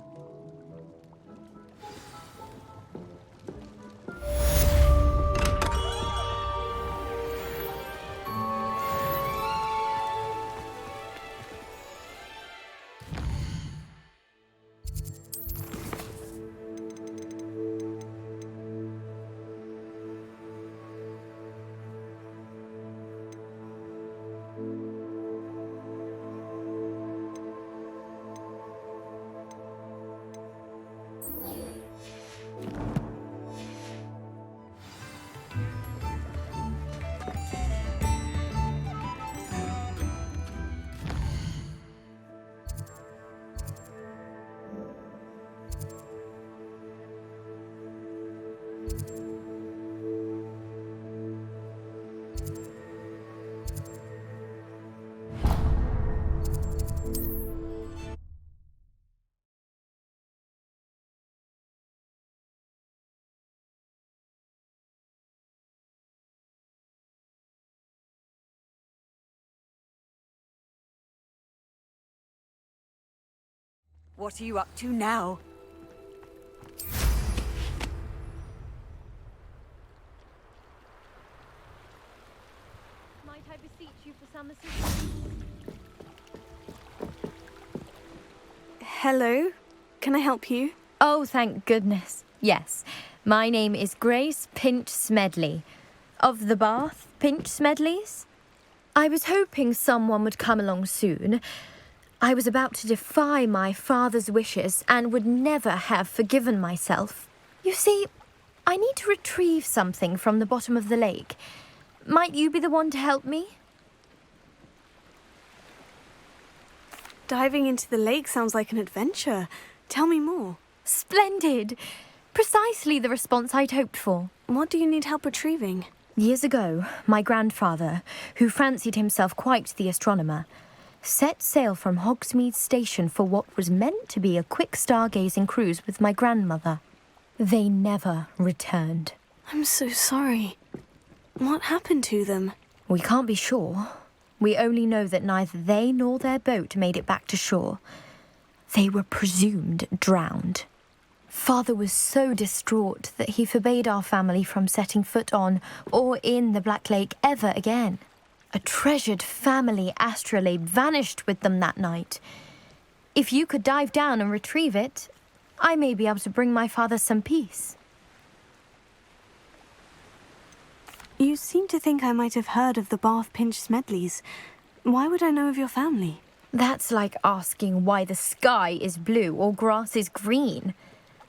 What are you up to now? Might I beseech you for some assistance? Hello? Can I help you? Oh, thank goodness. Yes. My name is Grace Pinch Smedley. Of the Bath Pinch Smedleys? I was hoping someone would come along soon. I was about to defy my father's wishes and would never have forgiven myself. You see, I need to retrieve something from the bottom of the lake. Might you be the one to help me? Diving into the lake sounds like an adventure. Tell me more. Splendid! Precisely the response I'd hoped for. What do you need help retrieving? Years ago, my grandfather, who fancied himself quite the astronomer, set sail from Hogsmeade Station for what was meant to be a quick stargazing cruise with my grandmother. They never returned. I'm so sorry. What happened to them? We can't be sure. We only know that neither they nor their boat made it back to shore. They were presumed drowned. Father was so distraught that he forbade our family from setting foot on or in the Black Lake ever again. A treasured family astrolabe vanished with them that night. If you could dive down and retrieve it, I may be able to bring my father some peace. You seem to think I might have heard of the Bath Pinch Smedleys. Why would I know of your family? That's like asking why the sky is blue or grass is green.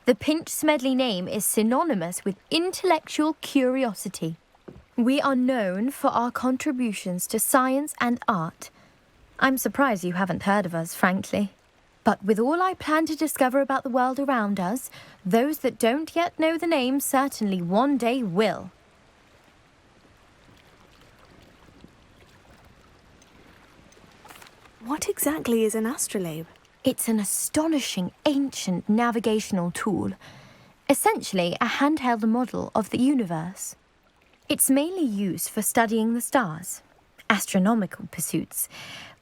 The Pinch Smedley name is synonymous with intellectual curiosity. We are known for our contributions to science and art. I'm surprised you haven't heard of us, frankly. But with all I plan to discover about the world around us, those that don't yet know the name certainly one day will. What exactly is an astrolabe? It's an astonishing ancient navigational tool, essentially a handheld model of the universe. It's mainly used for studying the stars, astronomical pursuits,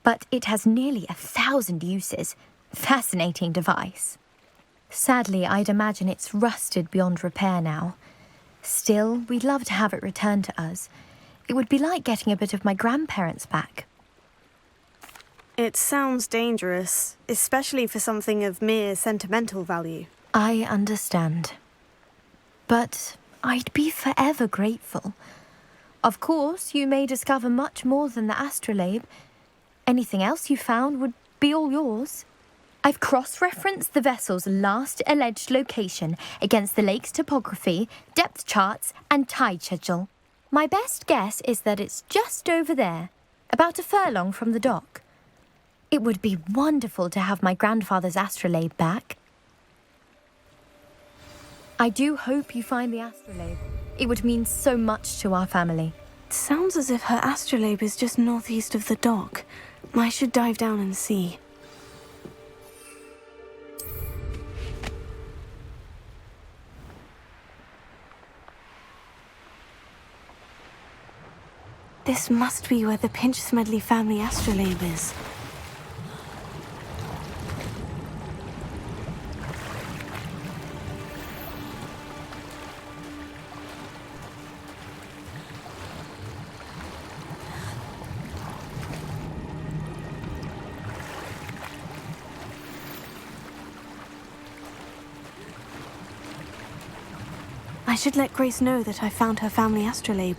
but it has nearly 1,000 uses. Fascinating device. Sadly, I'd imagine it's rusted beyond repair now. Still, we'd love to have it returned to us. It would be like getting a bit of my grandparents back. It sounds dangerous, especially for something of mere sentimental value. I understand. But I'd be forever grateful. Of course, you may discover much more than the astrolabe. Anything else you found would be all yours. I've cross-referenced the vessel's last alleged location against the lake's topography, depth charts, and tide schedule. My best guess is that it's just over there, about a furlong from the dock. It would be wonderful to have my grandfather's astrolabe back. I do hope you find the astrolabe. It would mean so much to our family. It sounds as if her astrolabe is just northeast of the dock. I should dive down and see. This must be where the Pinch Smedley family astrolabe is. I should let Grace know that I found her family astrolabe.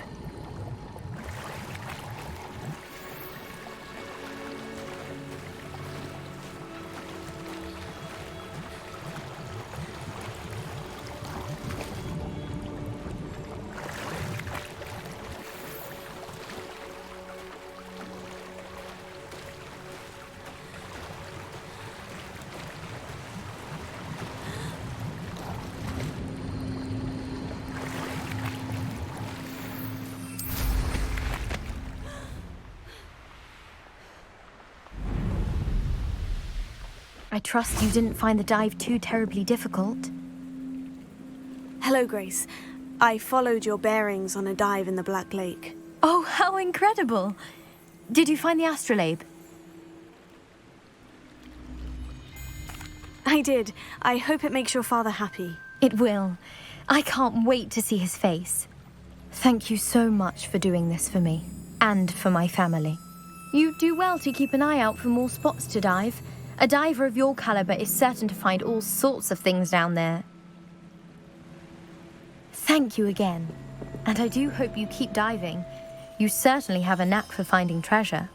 I trust you didn't find the dive too terribly difficult. Hello, Grace. I followed your bearings on a dive in the Black Lake. Oh, how incredible! Did you find the astrolabe? I did. I hope it makes your father happy. It will. I can't wait to see his face. Thank you so much for doing this for me, and for my family. You do well to keep an eye out for more spots to dive. A diver of your caliber is certain to find all sorts of things down there. Thank you again, and I do hope you keep diving. You certainly have a knack for finding treasure.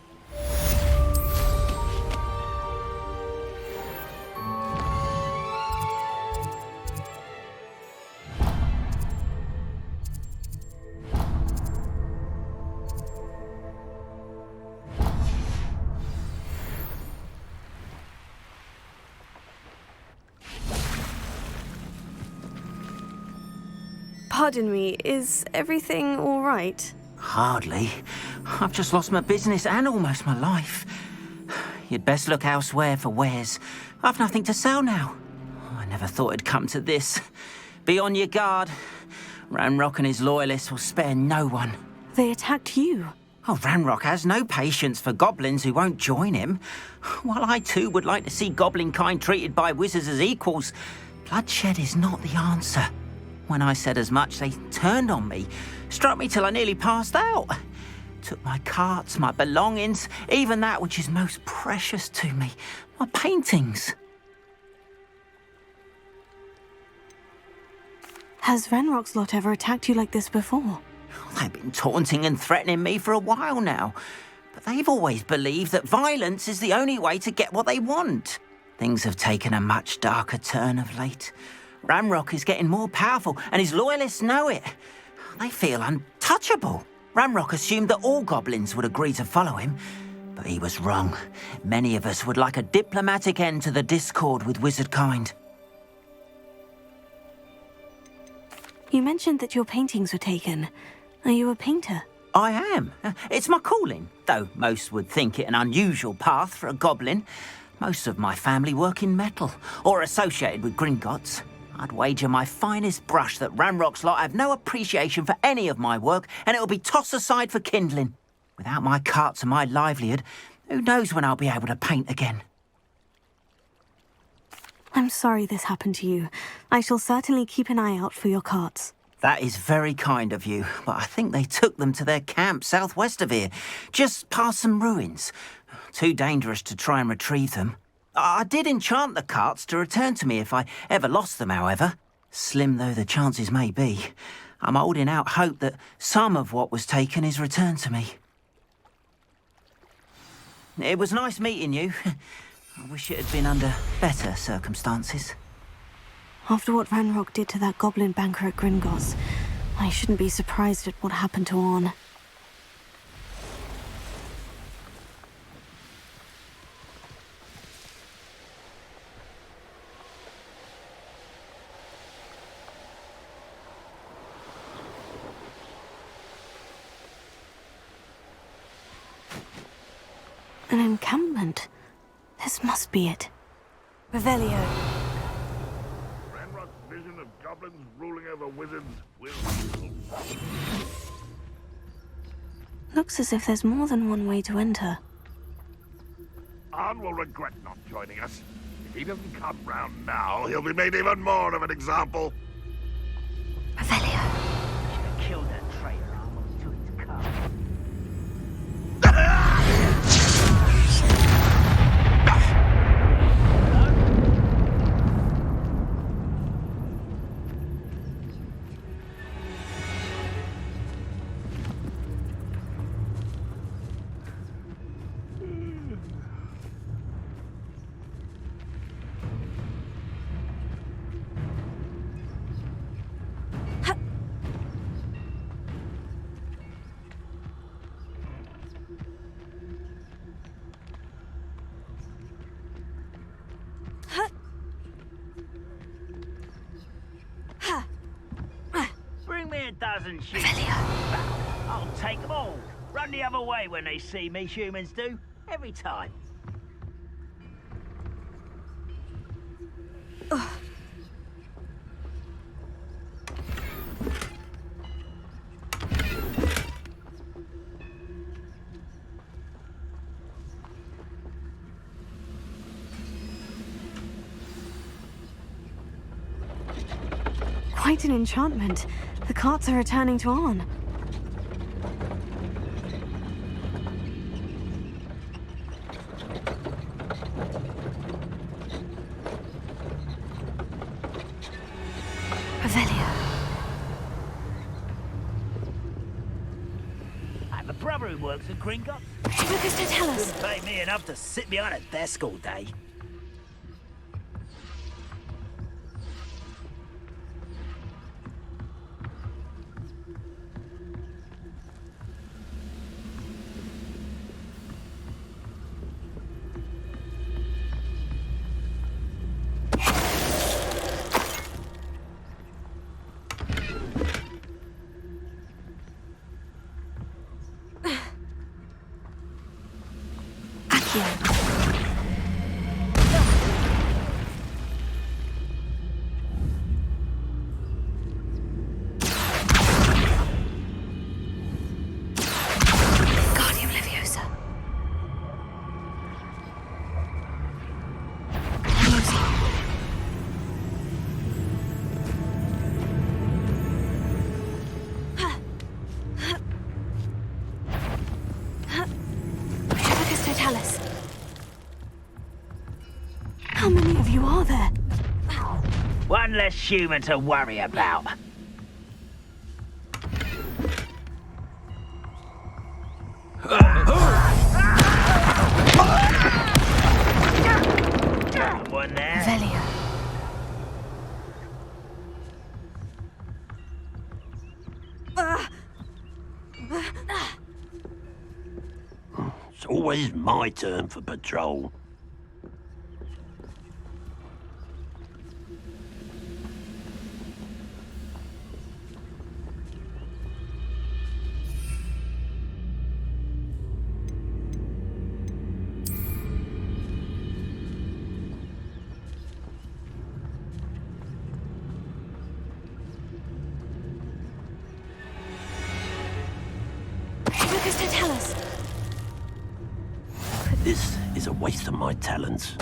Pardon me, is everything all right? Hardly. I've just lost my business and almost my life. You'd best look elsewhere for wares. I've nothing to sell now. I never thought it'd come to this. Be on your guard. Ranrock and his loyalists will spare no one. They attacked you. Oh, Ranrock has no patience for goblins who won't join him. While I too would like to see goblin kind treated by wizards as equals, bloodshed is not the answer. When I said as much, they turned on me, struck me till I nearly passed out. Took my carts, my belongings, even that which is most precious to me, my paintings. Has Ranrock's lot ever attacked you like this before? They've been taunting and threatening me for a while now, but they've always believed that violence is the only way to get what they want. Things have taken a much darker turn of late. Ranrock is getting more powerful, and his loyalists know it. They feel untouchable. Ranrock assumed that all goblins would agree to follow him, but he was wrong. Many of us would like a diplomatic end to the discord with wizard kind. You mentioned that your paintings were taken. Are you a painter? I am. It's my calling, though most would think it an unusual path for a goblin. Most of my family work in metal, or associated with Gringotts. I'd wager my finest brush that Ranrock's lot have no appreciation for any of my work, and it'll be tossed aside for kindling. Without my carts and my livelihood, who knows when I'll be able to paint again. I'm sorry this happened to you. I shall certainly keep an eye out for your carts. That is very kind of you, but I think they took them to their camp southwest of here, just past some ruins. Too dangerous to try and retrieve them. I did enchant the carts to return to me if I ever lost them, however. Slim though the chances may be, I'm holding out hope that some of what was taken is returned to me. It was nice meeting you. I wish it had been under better circumstances. After what Ranrock did to that goblin banker at Gringotts, I shouldn't be surprised at what happened to Orn. An encampment. This must be it. Revelio. Ranrock's vision of goblins ruling over wizards will... Looks as if there's more than one way to enter. Arn will regret not joining us. If he doesn't come round now, he'll be made even more of an example. Revelio. Kill that traitor almost to its car. Bring me a dozen sheep. I'll take them all. Run the other way when they see me, humans do. Every time. Quite an enchantment. The carts are returning to Arn. Revelio. I have a brother who works at Gringotts. Lucas, don't tell us. Couldn't pay me enough to sit behind a desk all day. of you are there? One less human to worry about. Someone there? Revelio. It's always my turn for patrol. This is a waste of my talents.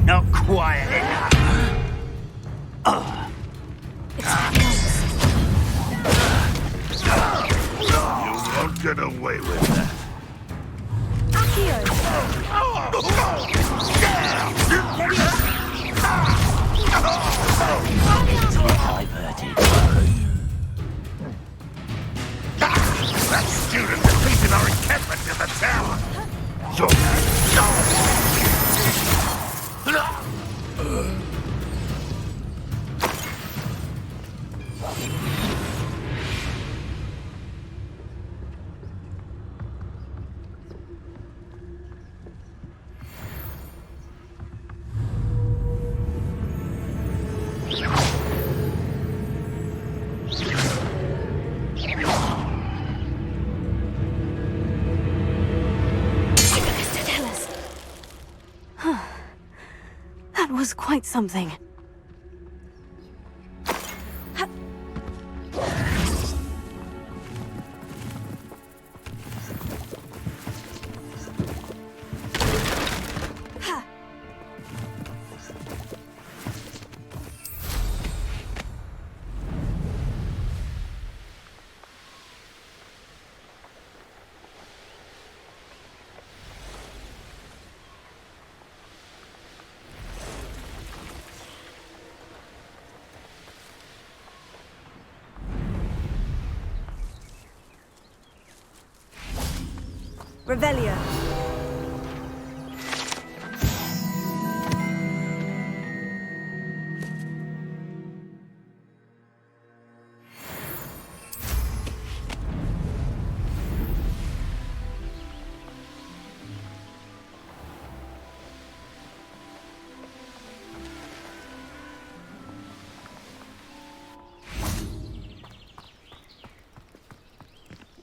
Not quiet enough. You won't get away with that. That student defeated our encampment in the tower. That was quite something. Revelio.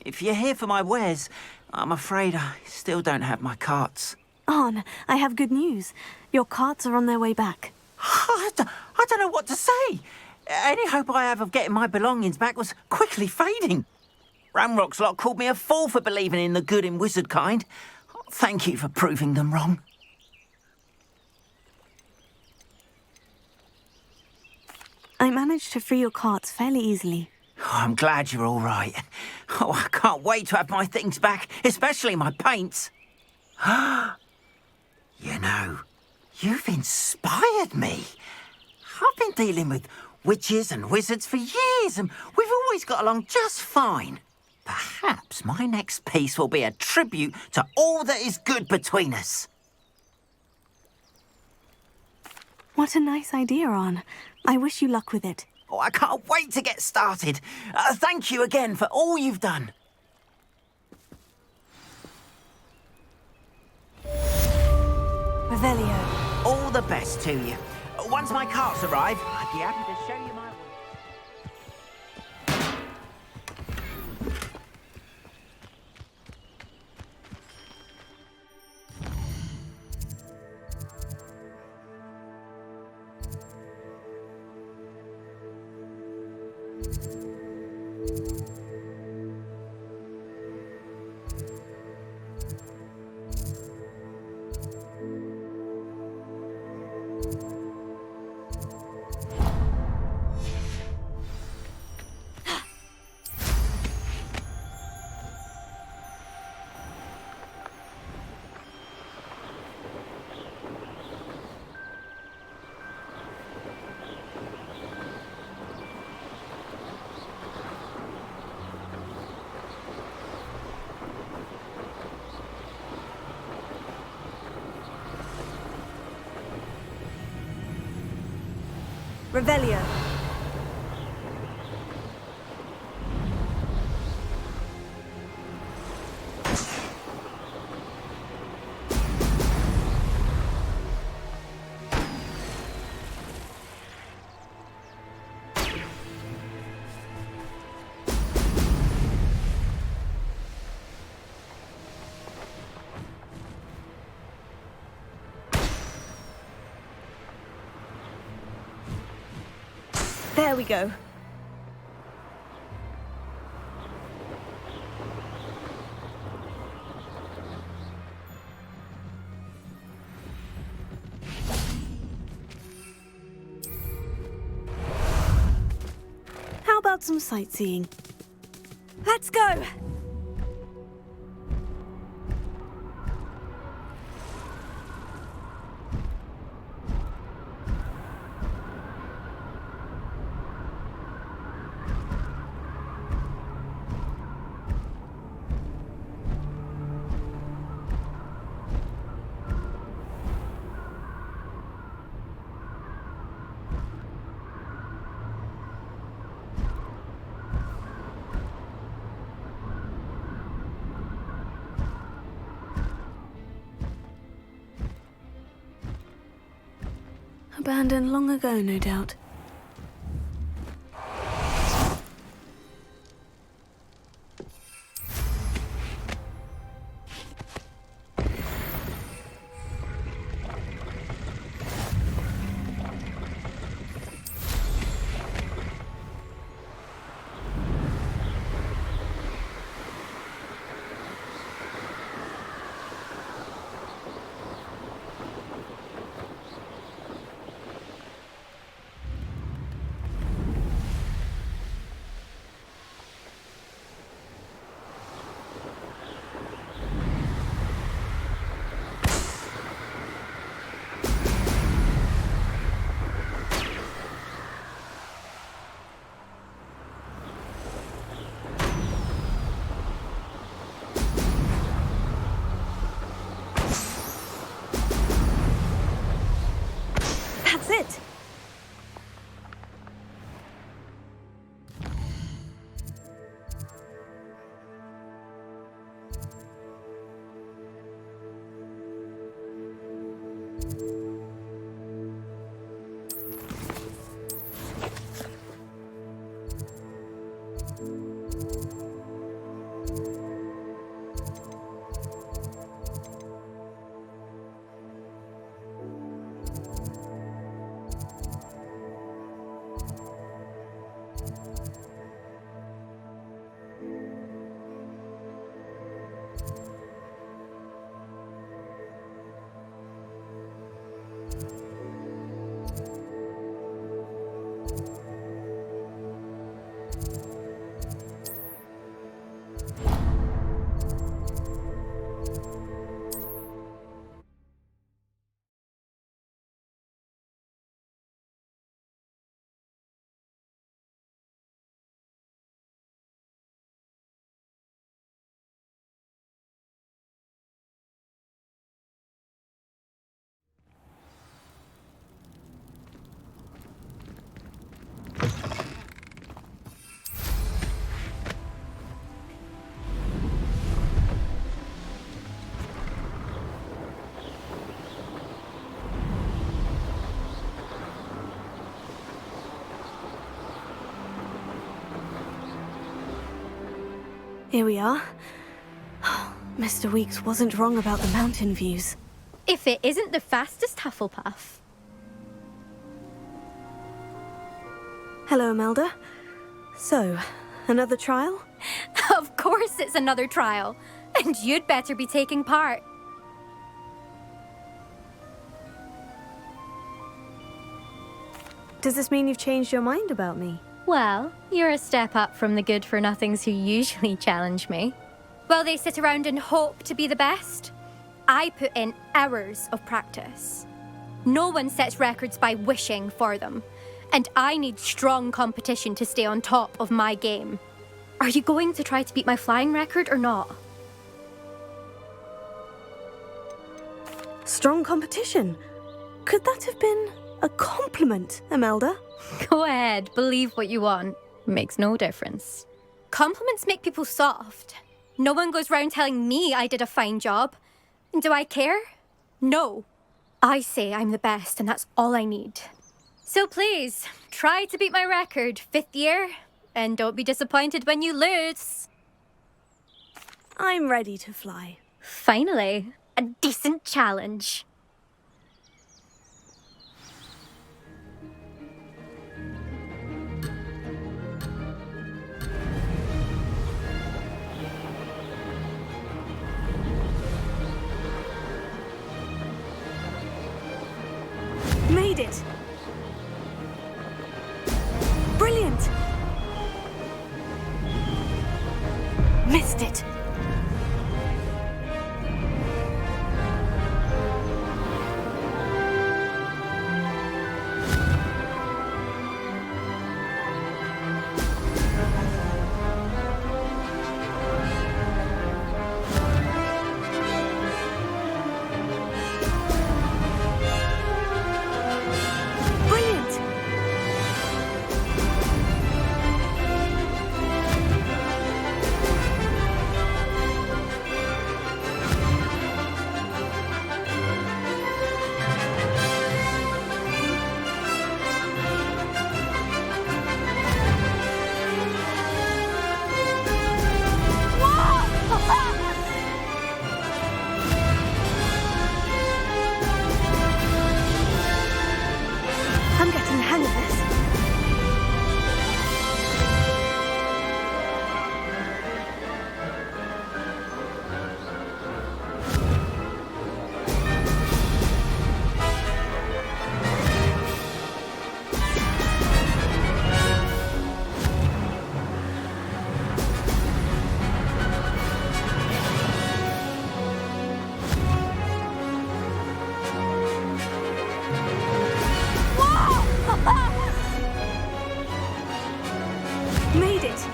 If you're here for my wares, I'm afraid I still don't have my carts. Arn, I have good news. Your carts are on their way back. I don't know what to say. Any hope I have of getting my belongings back was quickly fading. Ramrock's lot called me a fool for believing in the good in wizard kind. Thank you for proving them wrong. I managed to free your carts fairly easily. Oh, I'm glad you're all right. Oh, I can't wait to have my things back, especially my paints. You know, you've inspired me. I've been dealing with witches and wizards for years, and we've always got along just fine. Perhaps my next piece will be a tribute to all that is good between us. What a nice idea, Arn. I wish you luck with it. Oh, I can't wait to get started. Thank you again for all you've done. Revelio. All the best to you. Once my carts arrive, I'd be happy to show you my way. Revelio. There we go. How about some sightseeing? Let's go! Abandoned long ago, no doubt. That's it! Here we are. Mr. Weeks wasn't wrong about the mountain views. If it isn't the fastest Hufflepuff. Hello, Imelda. So, another trial? Of course it's another trial. And you'd better be taking part. Does this mean you've changed your mind about me? Well, you're a step up from the good-for-nothings who usually challenge me. While they sit around and hope to be the best, I put in hours of practice. No one sets records by wishing for them, and I need strong competition to stay on top of my game. Are you going to try to beat my flying record or not? Strong competition? Could that have been A compliment, Imelda. Go ahead, believe what you want. Makes no difference. Compliments make people soft. No one goes round telling me I did a fine job. And do I care? No. I say I'm the best, and that's all I need. So please, try to beat my record, 5th year, and don't be disappointed when you lose. I'm ready to fly. Finally, a decent challenge. Made it! Brilliant! Missed it! I'm getting the hang of this. Made it!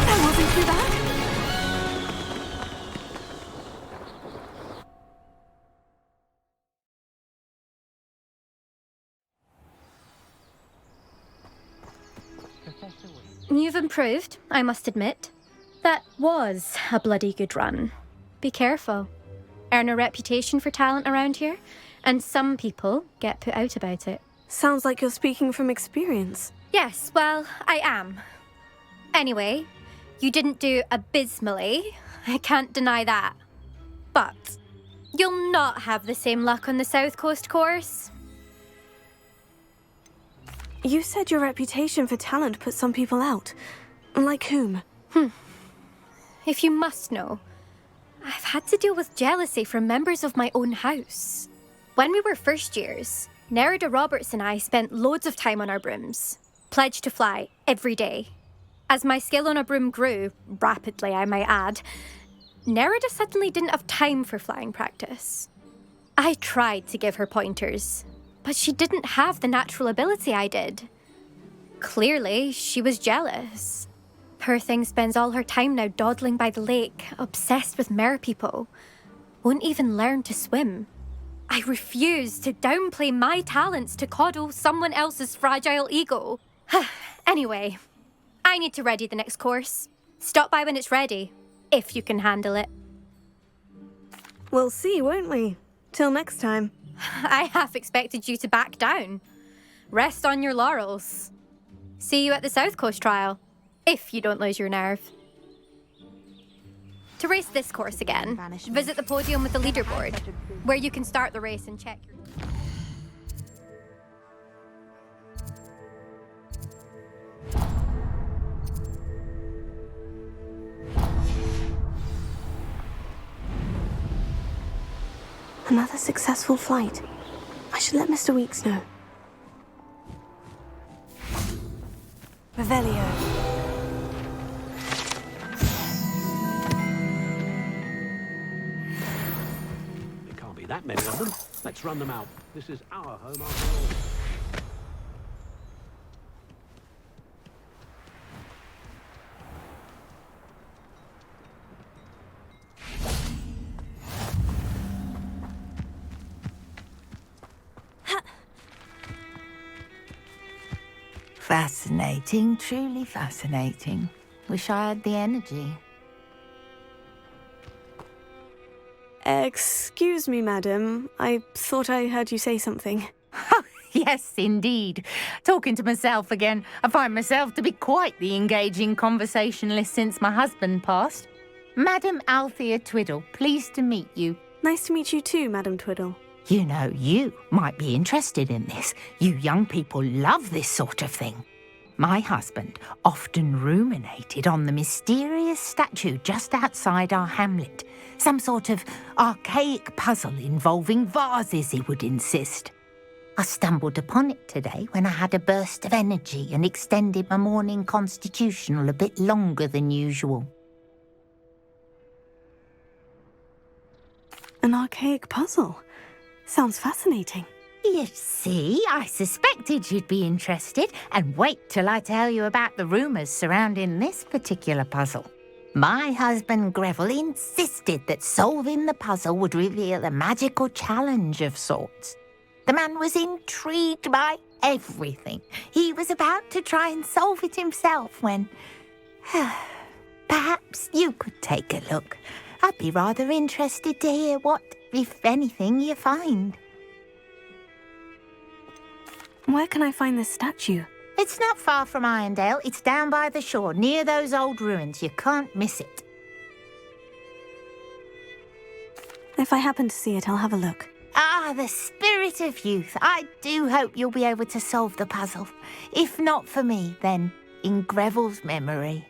That wasn't too bad. You've improved, I must admit. That was a bloody good run. Be careful. Earn a reputation for talent around here, and some people get put out about it. Sounds like you're speaking from experience. Yes, well, I am. Anyway, you didn't do abysmally. I can't deny that. But you'll not have the same luck on the South Coast course. You said your reputation for talent put some people out. Like whom? If you must know, I've had to deal with jealousy from members of my own house. When we were first years, Nerida Roberts and I spent loads of time on our brooms, pledged to fly every day. As my skill on a broom grew, rapidly I might add, Nerida suddenly didn't have time for flying practice. I tried to give her pointers, but she didn't have the natural ability I did. Clearly, she was jealous. Poor thing spends all her time now dawdling by the lake, obsessed with merpeople. Won't even learn to swim. I refuse to downplay my talents to coddle someone else's fragile ego. Anyway, I need to ready the next course. Stop by when it's ready, if you can handle it. We'll see, won't we? Till next time. I half expected you to back down. Rest on your laurels. See you at the South Coast trial, if you don't lose your nerve. To race this course again, visit the podium with the leaderboard, where you can start the race and check your... Another successful flight. I should let Mr. Weeks know. Revelio. that many of them. Let's run them out. This is our home after all. Fascinating, truly fascinating. Wish I had the energy. Excuse me, madam. I thought I heard you say something. Yes, indeed. Talking to myself again. I find myself to be quite the engaging conversationalist since my husband passed. Madam Althea Twiddle, pleased to meet you. Nice to meet you too, Madam Twiddle. You know, you might be interested in this. You young people love this sort of thing. My husband often ruminated on the mysterious statue just outside our hamlet. Some sort of archaic puzzle involving vases, he would insist. I stumbled upon it today when I had a burst of energy and extended my morning constitutional a bit longer than usual. An archaic puzzle? Sounds fascinating. You see, I suspected you'd be interested, and wait till I tell you about the rumours surrounding this particular puzzle. My husband Greville insisted that solving the puzzle would reveal a magical challenge of sorts. The man was intrigued by everything. He was about to try and solve it himself when... Perhaps you could take a look. I'd be rather interested to hear what, if anything, you find. Where can I find this statue? It's not far from Irondale. It's down by the shore, near those old ruins. You can't miss it. If I happen to see it, I'll have a look. Ah, the spirit of youth. I do hope you'll be able to solve the puzzle. If not for me, then in Greville's memory.